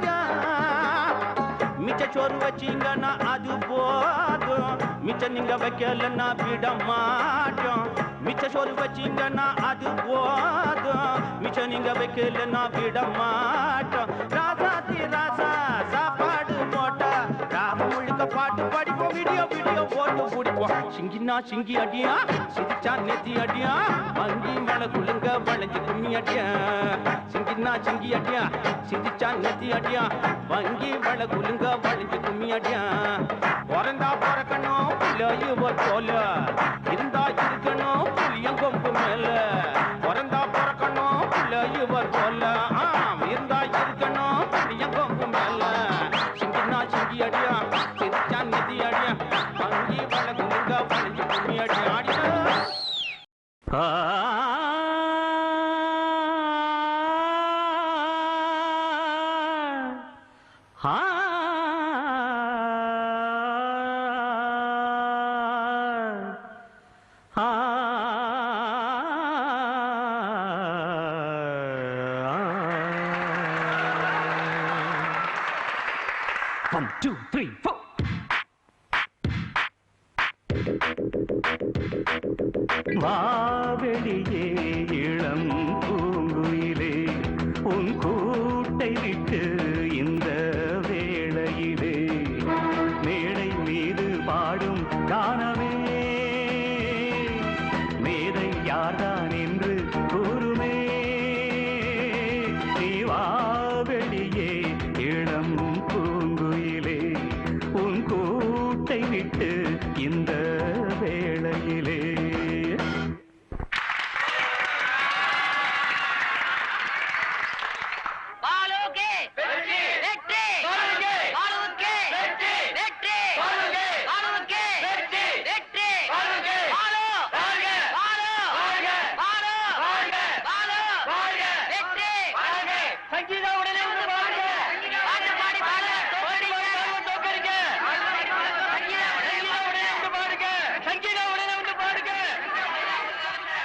மிச்ச சோறு வச்சீங்கன்னா அது போதும் மிச்சம் நீங்க வைக்கலன்னா விட மாட்டோம் மிச்ச சோறு வச்சீங்கன்னா அது போதும் மிச்சம் நீங்க வைக்கலன்னா விட மாட்டோம் ராசாத்தி ராசா சாப்பாடு போட்டா ராம முழுக்க பாட்டு படிப்போம் வீடியோ போட்டு பிடிப்போம் சிங்கினா சிங்கி அடியா சிரிச்சா நெத்தி அடியா வங்கி மேல குழுங்க வளைஞ்சு கும்மி அடியா சிங்கினா சிங்கி அடியா சிரிச்சா நெத்தி அடியா வங்கி மேல குழுங்க வளைஞ்சு கும்மி அடியா பிறந்தா பிறக்கணும் பிள்ளையுவர் போல இருந்தா இருக்கணும் புளியங்கொம்பு மேல பிறந்தா பிறக்கணும் பிள்ளையுவர் போல இருந்தா இருக்கணும் புளியங்கொம்பு மேல சிங்கினா சிங்கி அடியா சிரிச்சா நெத்தி அடியா வங்கி மேல குழுங்க வளைஞ்சு கும்மி அடியா அடியா One, two, three, four. வாவெளியே இளம் பூங்குயிலே உன் கூட்டை விட்டு இந்த வேளையிலே மேடை மீது பாடும் கானமே மேதை யார்தான் என்று கூறுமே நீ வாவெளியே இளம் பூங்குயிலே உன் கூட்டை விட்டு இந்த வேளையிலே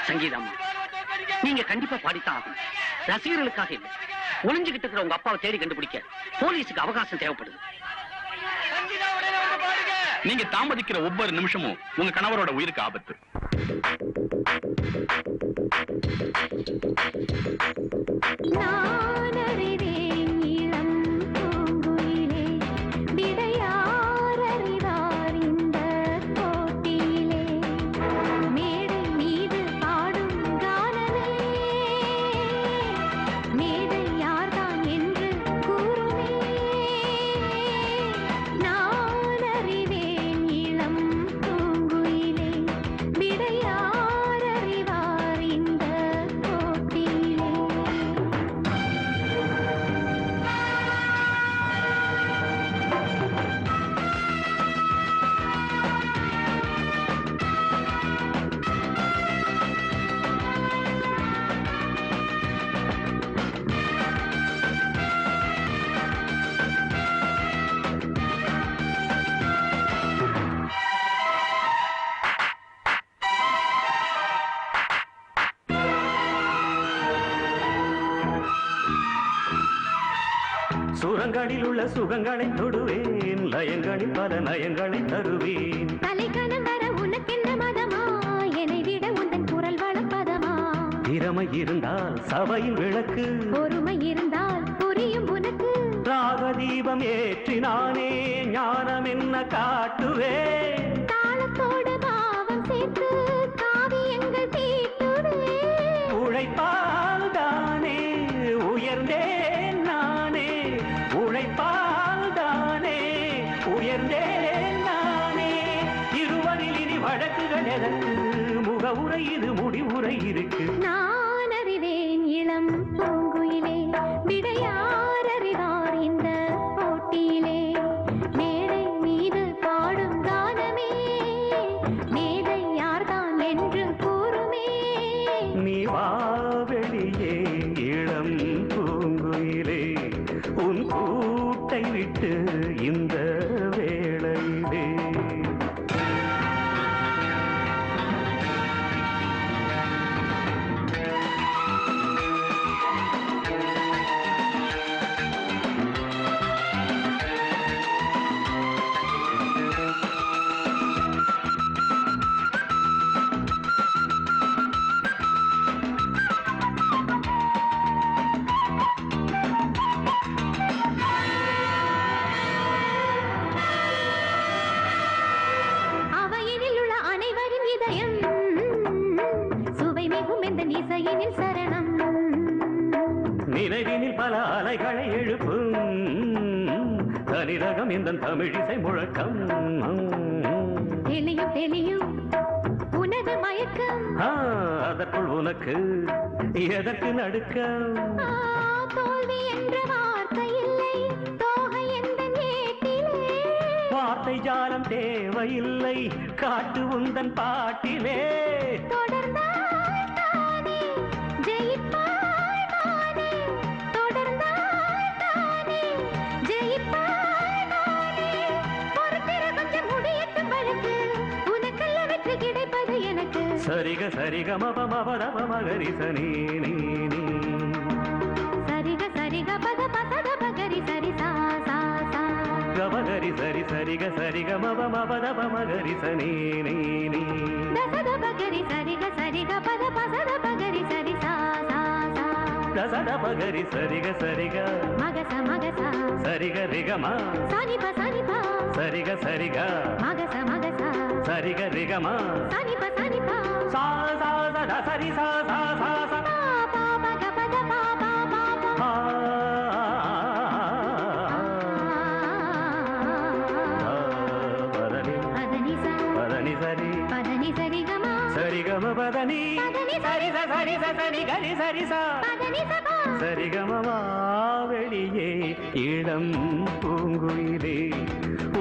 சங்கீதம் நீங்க கண்டிப்பா பாடித்தான் ஆகும். ரசிகர்களுக்காக இல்லை, ஒளிஞ்சுகிட்டு இருக்கிற உங்க அப்பாவை தேடி கண்டுபிடிக்க போலீஸுக்கு அவகாசம் தேவைப்படுது. நீங்க தாமதிக்கிற ஒவ்வொரு நிமிஷமும் உங்க கணவரோட உயிருக்கு ஆபத்து. சுரங்களில் உள்ள சுகங்களை தொடுவேன், லயங்களில் பல நயங்களை தருவேன். தலைக்கணம் வர உனக்கென்ன மதமா, என்னை விட உந்தன் குரல் வளப்பதமா? திறமை இருந்தால் சபையின் விளக்கு, பொறுமை இருந்தால் புரியும் உனக்கு. ராக தீபம் ஏற்றினானே ஞானம் என்ன காட்டுவேன். தாளத்தோடு பாவம் சேர்த்து காவியங்கள் தீட்டுவேன். உழைப்பால் தானே உயர்ந்தேன் நானே, உழைப்பால் தானே உயர்ந்தேன் நானே. இருவரில் இனி வழக்குகள் எதற்கு, முகவுரை இது முடிவுரை இருக்கு. நான் அறிவேன் இளம் பூங்குயிலே, விடையார் அறிவார் இந்த போட்டியிலே. மேடை மீது பாடும் கானமே, மேதை யார்தான் என்று கூறுமே. விட்டு இந்த வேளையிலே நினைவினில் பல அலைகளை எழுப்பும் தனிரகம் இந்த தமிழிசை முழக்கம் தெளியும் தெளியும் உனது மயக்கம் அதற்குள் உனக்கு எதற்கு நடுக்கம் தோல்வி என்ற வார்த்தை இல்லை தோகை என்ற நேட்டிலே வார்த்தை ஜாலம் தேவையில்லை காட்டு உந்தன் பாட்டிலே தொடர்ந்தால் தானே ஜெயிப்பாய் மானே தொடர்ந்தால் தானே ஜெயிப்பாய் மானே பொறுத்திரு கொஞ்சம் முடியட்டும் வழக்கு உனக்கல்ல வெற்றி கிடைப்பது எனக்கு சரிக சரிக மப மபதப மகரி சனி நீ நீ சரிக சரிக பத பசத பகரி சரி சா சா சா கபகரி சரி சரிக சரிக மப மபதப மகரி சனி நீ நீ தசத பகரி சரிக சரிக பத பசத பகரி சரி சா சா சா தசத பகரி சரிக சரிக மகச மகச சரிக ரிகமா சானிப சானிப சரிக சரிக மகச மகச சரிக ரிகமா சானிப சானிப சா சா சா சரி சா சா சா சா பா பா மக பத பா பா பா பா பதனி பதனி ச பதனி சரி பதனி சரி கம சரிகம பதனி பதனி சரி சரி சரி கரி சரி சா பதனி ச பா சரிகமவா வெளியே இளம் பூங்குயிலே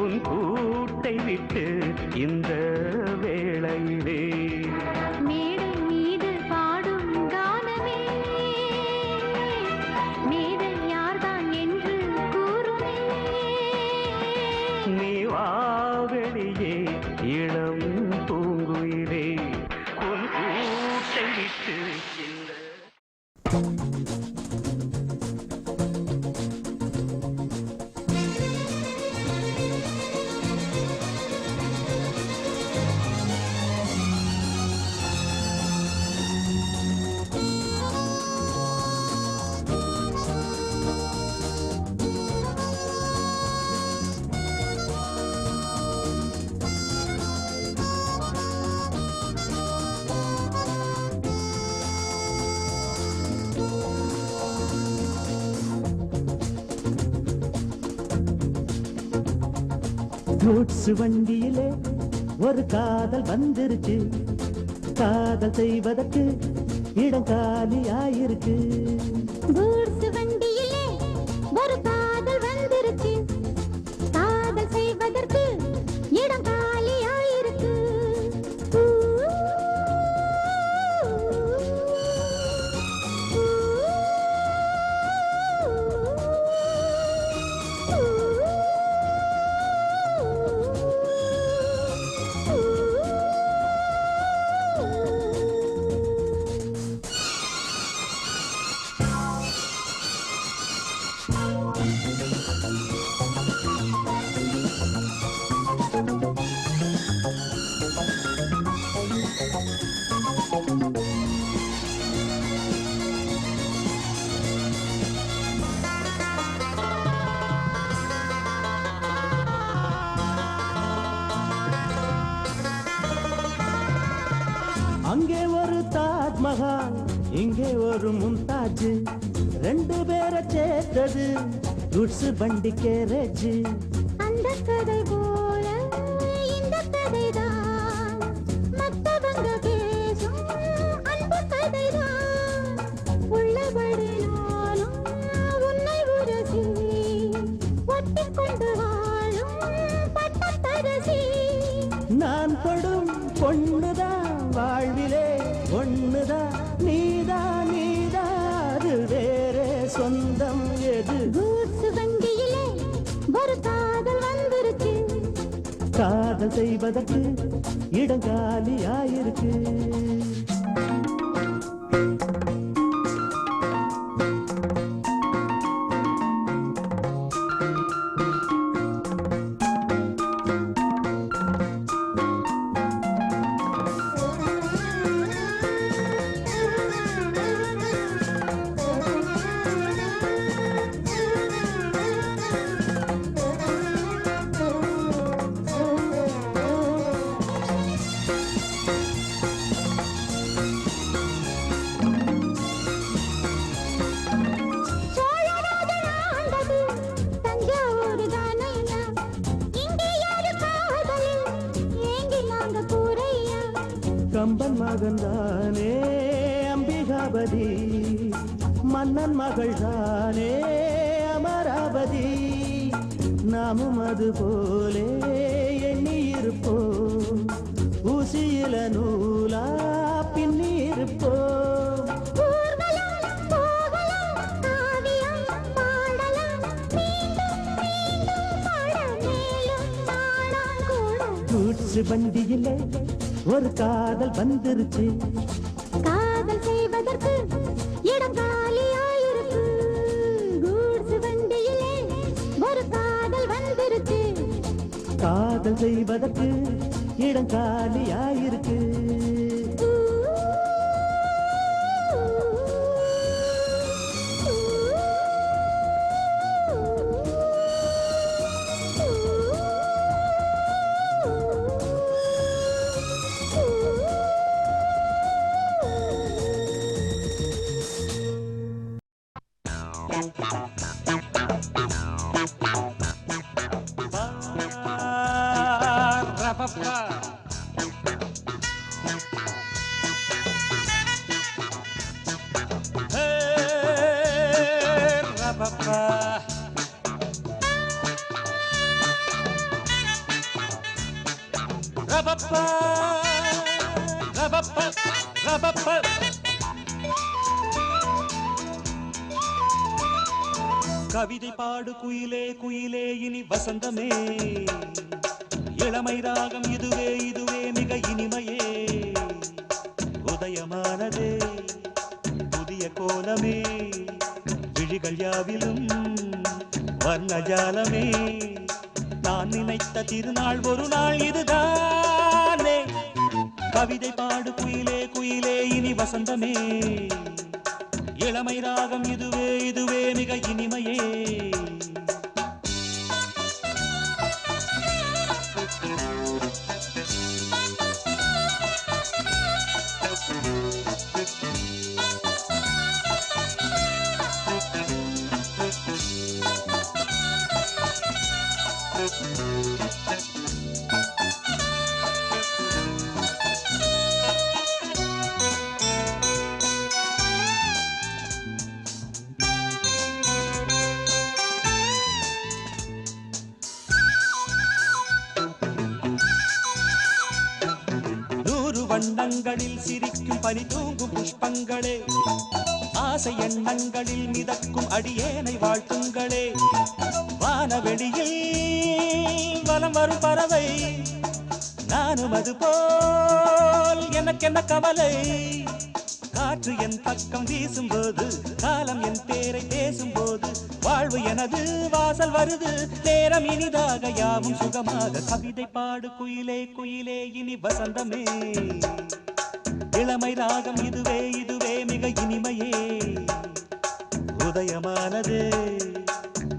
உன் கூட்டை விட்டு இந்த வேளையிலே மேடை மீது பாடும் கானமே மேடை யார்தான் என்று கூறுமே நீ வா வெளியே இளம் பூங்குயிலே உன் கூட்டை விட்டு இந்த கூட்ஸ் வண்டியிலே ஒரு காதல் வந்துருச்சு காதல் செய்வதற்கு இடம் காலியாயிருக்கு கூட்ஸ் வண்டியிலே ஒரு காதல் வந்துருச்சு காதல் செய்வதற்கு இடம் காலியாயிருக்கு அங்கே ஒரு தாஜ்மஹால் இங்கே ஒரு மும்தாஜ் ரெண்டு பேரை சேர்த்தது குட்ஸ் வண்டி கேரேஜ் அந்த கதை போல இந்த கதைதான் மத்தவங்க பேசும் அன்பு கதைதான் உள்ளபடி நானும் உன்னை உரசி ஒட்டிக் கொண்டு வாழும் பட்டத்தரசி நான் படும் பொண்ணுதான் வாழ்விலே ஒண்ணுதான் நீதான் நீதான் அது வேற சொந்தம் எது கூட்ஸ் வண்டியிலே ஒரு காதல் செய்வதற்கு இடங்காலியாயிருக்கு. சோழராஜன் ஆண்டது தஞ்சாவூர் தானையா, இங்கே யாரு காதலில் ஏங்கி நாங்க கூரையா. கம்பன் மகன் தானே அம்பிகாபதி, மன்னன் மகள் தானே அமராவதி. நாமும் அது போலே எண்ணி இருப்போம், ஊசியில நூலா பின்னி இருப்போம். ஊர்வலம் போகலாம், காவியம் பாடலாம், மீண்டும் மீண்டும் பாட மேலும் நாளாம் கூட. கூற்று வண்டியிலே ஒரு காதல் வந்துருச்சு, காதல் செய்வதற்கு இடம் காலியாயிருக்கு. கூட்ஸ் வண்டியிலே ஒரு காதல் வந்துருச்சு. காதல் செய்வதற்கு இடங்காலியாயிருக்கு. கவிதை பாடு குயிலே குயிலே இனி வசந்தமே, இளமை ராகம் இதுவே இதுவே மிக இனிமையே. உதயமானதே புதிய கோலமே, விழிகள் யாவிலும் வர்ணஜாலமே. நான் நினைத்த திருநாள் ஒரு நாள் இதுதானே. கவிதை பாடு குயிலே குயிலே இனி வசந்தமே, இளமை ராகம் இதுவே இதுவே மிக இனிமையே. வண்ணங்களில் சிரிக்கும் பனி தூங்கும் புஷ்பங்களே, ஆசை எண்ணங்களில் மிதக்கும் அடியேனை வாழ்த்துங்களே. வானவெளியில் வலம் வரும் பறவை, நானும் அது போல் எனக்கென்ன கவலை. காற்று என் பக்கம் வீசும்போது, காலம் என் பேரை பேசும்போது, வாழ்வு எனது வாசல் வருது, நேரம் இனிதாக யாவும் சுகமாக. கவிதை பாடு குயிலே குயிலே இனி வசந்தமே, இளமை ராகம் இதுவே இதுவே மிக இனிமையே. உதயமானது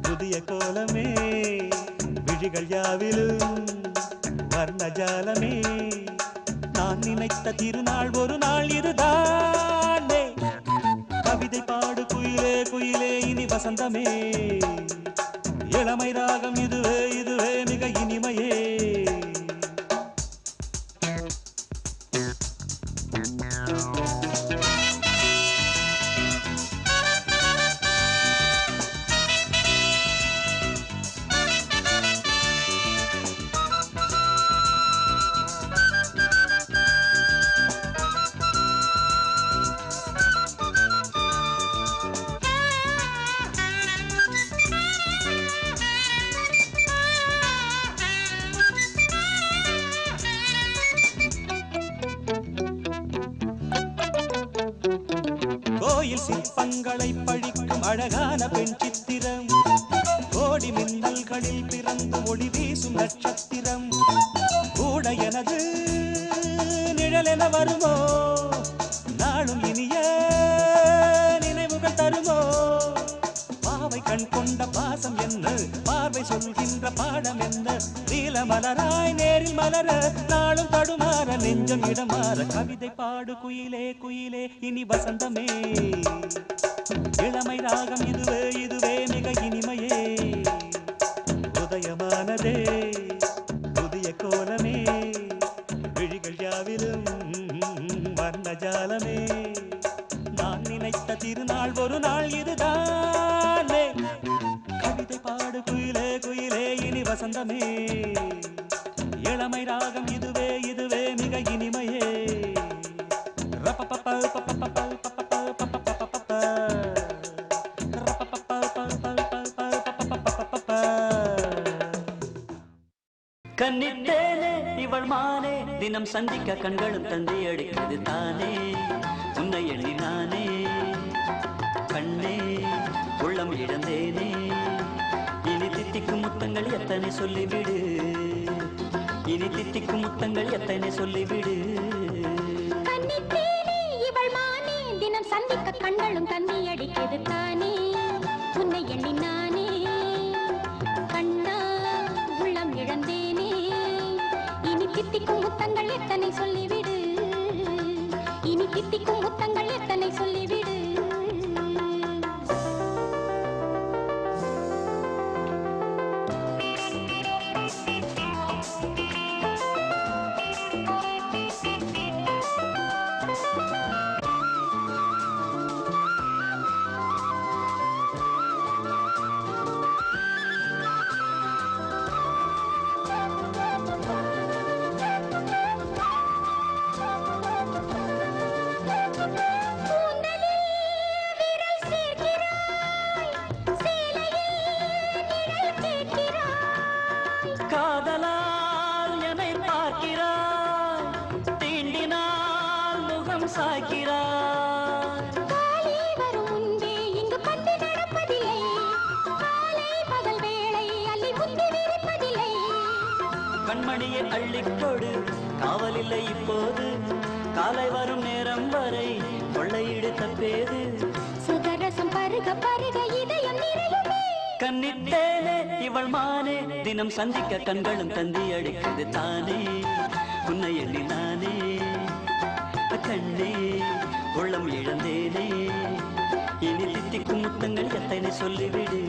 புதிய கோலமே, விழிகள் யாவிலும் வர்ணஜாலமே. நான் நினைத்த திருநாள் ஒரு நாள் இதுதானே. கவிதை பாடு குயிலே குயிலே இனி வசந்தமே, இளமை ராகம் இதுவே இதுவே மிக இனிமையே. சிற்பங்களை பழிக்கும் அழகான பெண் சித்திரம் கோடி மின்னல்களில் பிறந்து ஒளி வீசும் நட்சத்திரம் கூட எனது நிழலென வருமோ நாளும் இனிய நினைவுகள் தருமோ பாவை கண் கொண்ட பாசம் என்ன பார்வை சொல்கின்ற பாடம் என்ன நீல மலராய் நேரில் மலர நாளும் தடுமாற நெஞ்சம் இடமாற கவிதை பாடு குயிலே குயிலே இனி வசந்தமே இளமை ராகம் இதுவே இதுவே மிக இனிமையே உதயமானதே புதிய கோலமே விழிகள் யாவிலும் வர்ணஜாலமே நான் நினைத்த திருநாள் ஒரு நாள் இதுதானே கவிதை பாடு குயிலே குயிலே இனி வசந்தமே இளமை ராகம் இதுவே இதுவே மிக இனிமையே கண்ணித்தேனே இவள் மானே தினம் சந்திக்க கண்களும் தந்தி அடிக்கிறது தானே உன்னை எண்ணி நானே கண்ணே உள்ளம் இழந்தேனே இனி தித்திக்கும் முத்தங்கள் எத்தனை சொல்லிவிடு இனி தித்திக்கும் முத்தங்கள் எத்தனை சொல்லிவிடு கண்ணித்தேனே இவள் மானே தினம் சந்திக்க கண்களும் தந்தி அடிக்கிறது தானே உன்னை எண்ணி நானே கண்ணா உள்ளம் இழந்தேனே இனி தித்திக்கும் முத்தங்கள் எத்தனை சொல்லிவிடு இனி தித்திக்கும் முத்தங்கள் எத்தனை சொல்லிவிடு காதலால் என்னை பார்க்கிறாய் தீண்டினால் முகம் சாய்க்கிறாய் காலை வரும் முன்பே இங்கு பந்து நடப்பதில்லை காலை பகல் வேளை அள்ளி முந்தி விரிப்பதில்லை கண்மணியை அள்ளிக்கொடு காவலில்லை இப்போது காலை வரும் நேரம் வரை கொள்ளையிடு தப்பேது சுகரசம் பருக பருக இதயம் நிறையுமே கண்ணித்தேனே இவள் மானே தினம் சந்திக்க கண்களும் தந்தி அடிக்கிறது தானே உன்னை எண்ணி நானே கண்ணே உள்ளம் இழந்தேனே இனி தித்திக்கும் முத்தங்கள் எத்தனை சொல்லிவிடு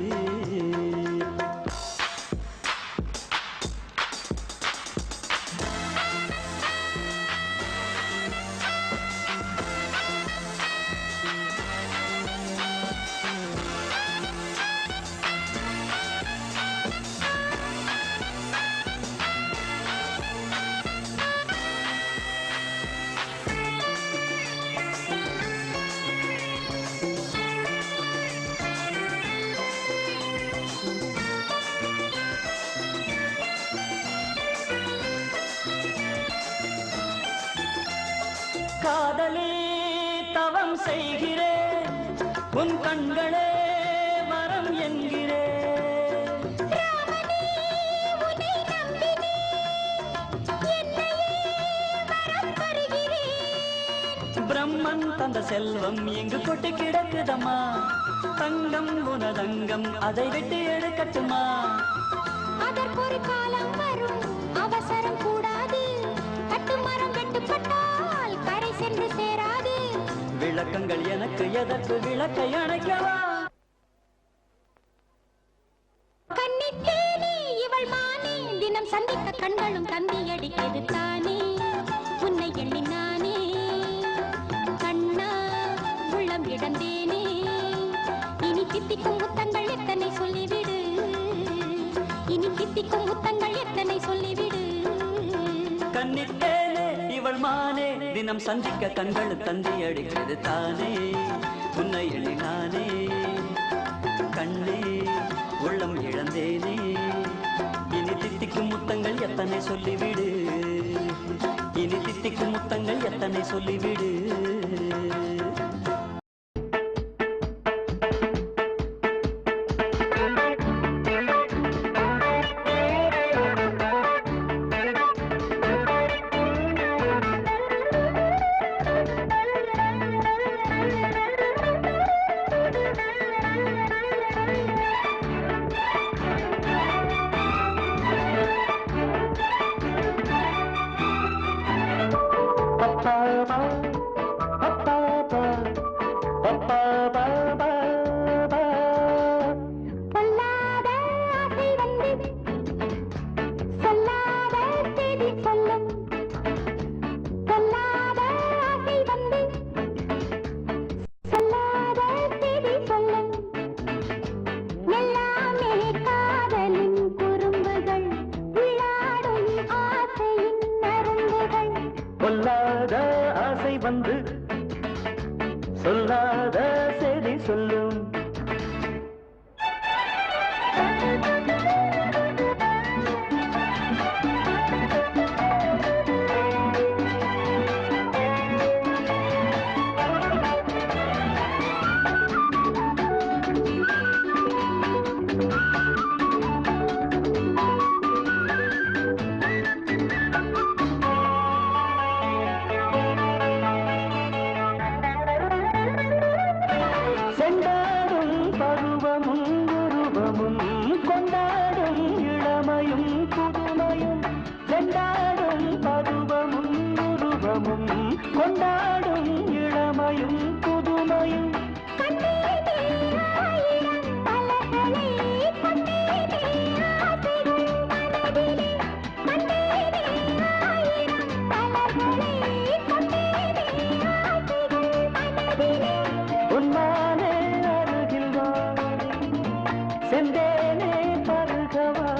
காதலே தவம் செய்கிறேன் உன் கண்களே வரம் என்கிறேன் பிரம்மன் தந்த செல்வம் எங்கு கொட்டி கிடக்குதம்மா தங்கம் உனதங்கம் அதை விட்டு எடுக்கட்டுமா அதற்கொரு காலம் வரும் அவசரம் கூடாது கட்டுமரம் வெட்டுப்பட்டால் கரை சென்று சேராது விளக்கங்கள் எனக்கு எதற்கு விளக்கை அணைக்கவா கண்ணித்தேனே இவள் மானே தினம் சந்திக்க கண்களும் தந்தி அடிக்கிறது தானே உன்னை எண்ணி நானே கண்ணா உள்ளம் இழந்தேனே இனி தித்திக்கும் முத்தங்கள் எத்தனை சொல்லிவிடு இனி தித்திக்கும் முத்தங்கள் எத்தனை சொல்லிவிடு கண்ணித்தேனே இவள் மானே தினம் சந்திக்க கண்களும் தந்தி அடிக்கிறது தானே உன்னை எண்ணி நானே கண்ணே உள்ளம் இழந்தேனே இனி தித்திக்கும் முத்தங்கள் எத்தனை சொல்லிவிடு இனி தித்திக்கும் முத்தங்கள் எத்தனை சொல்லிவிடு பருவமும் கொண்டாடும் இளமையும் புதுமையும் செண்டாடும் பருவமும் உருவமும் கொண்டாடும் இளமையும் புதுமையும் உன்மானே அருகில் வா செந்தேனே பருகவா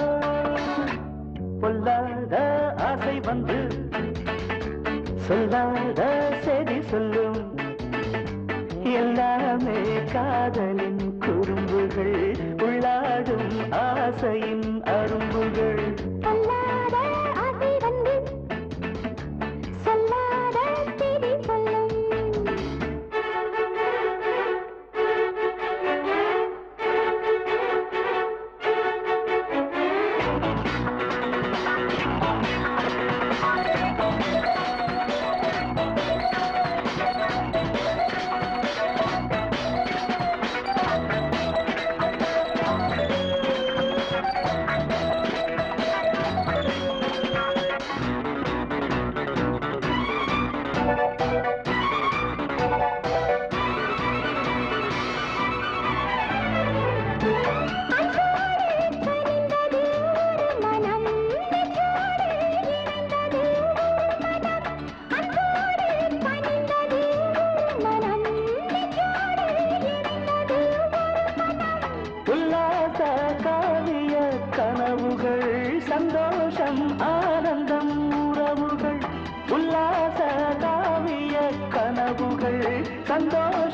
பொல்லாத ஆசை வந்து சொல்லாத செய்தி சொல்லும் எல்லாமே காதலின் குறும்புகள் உள்ளாடும் ஆசையின் அரும்புகள் சொல்லாத ஆசை வந்து சொல்லாத செய்தி சொல்லும் உல்லாச காவிய கனவுகள் சந்தோஷம் ஆனந்தம் உறவுகள் உல்லாச காவிய கனவுகள் சந்தோஷம்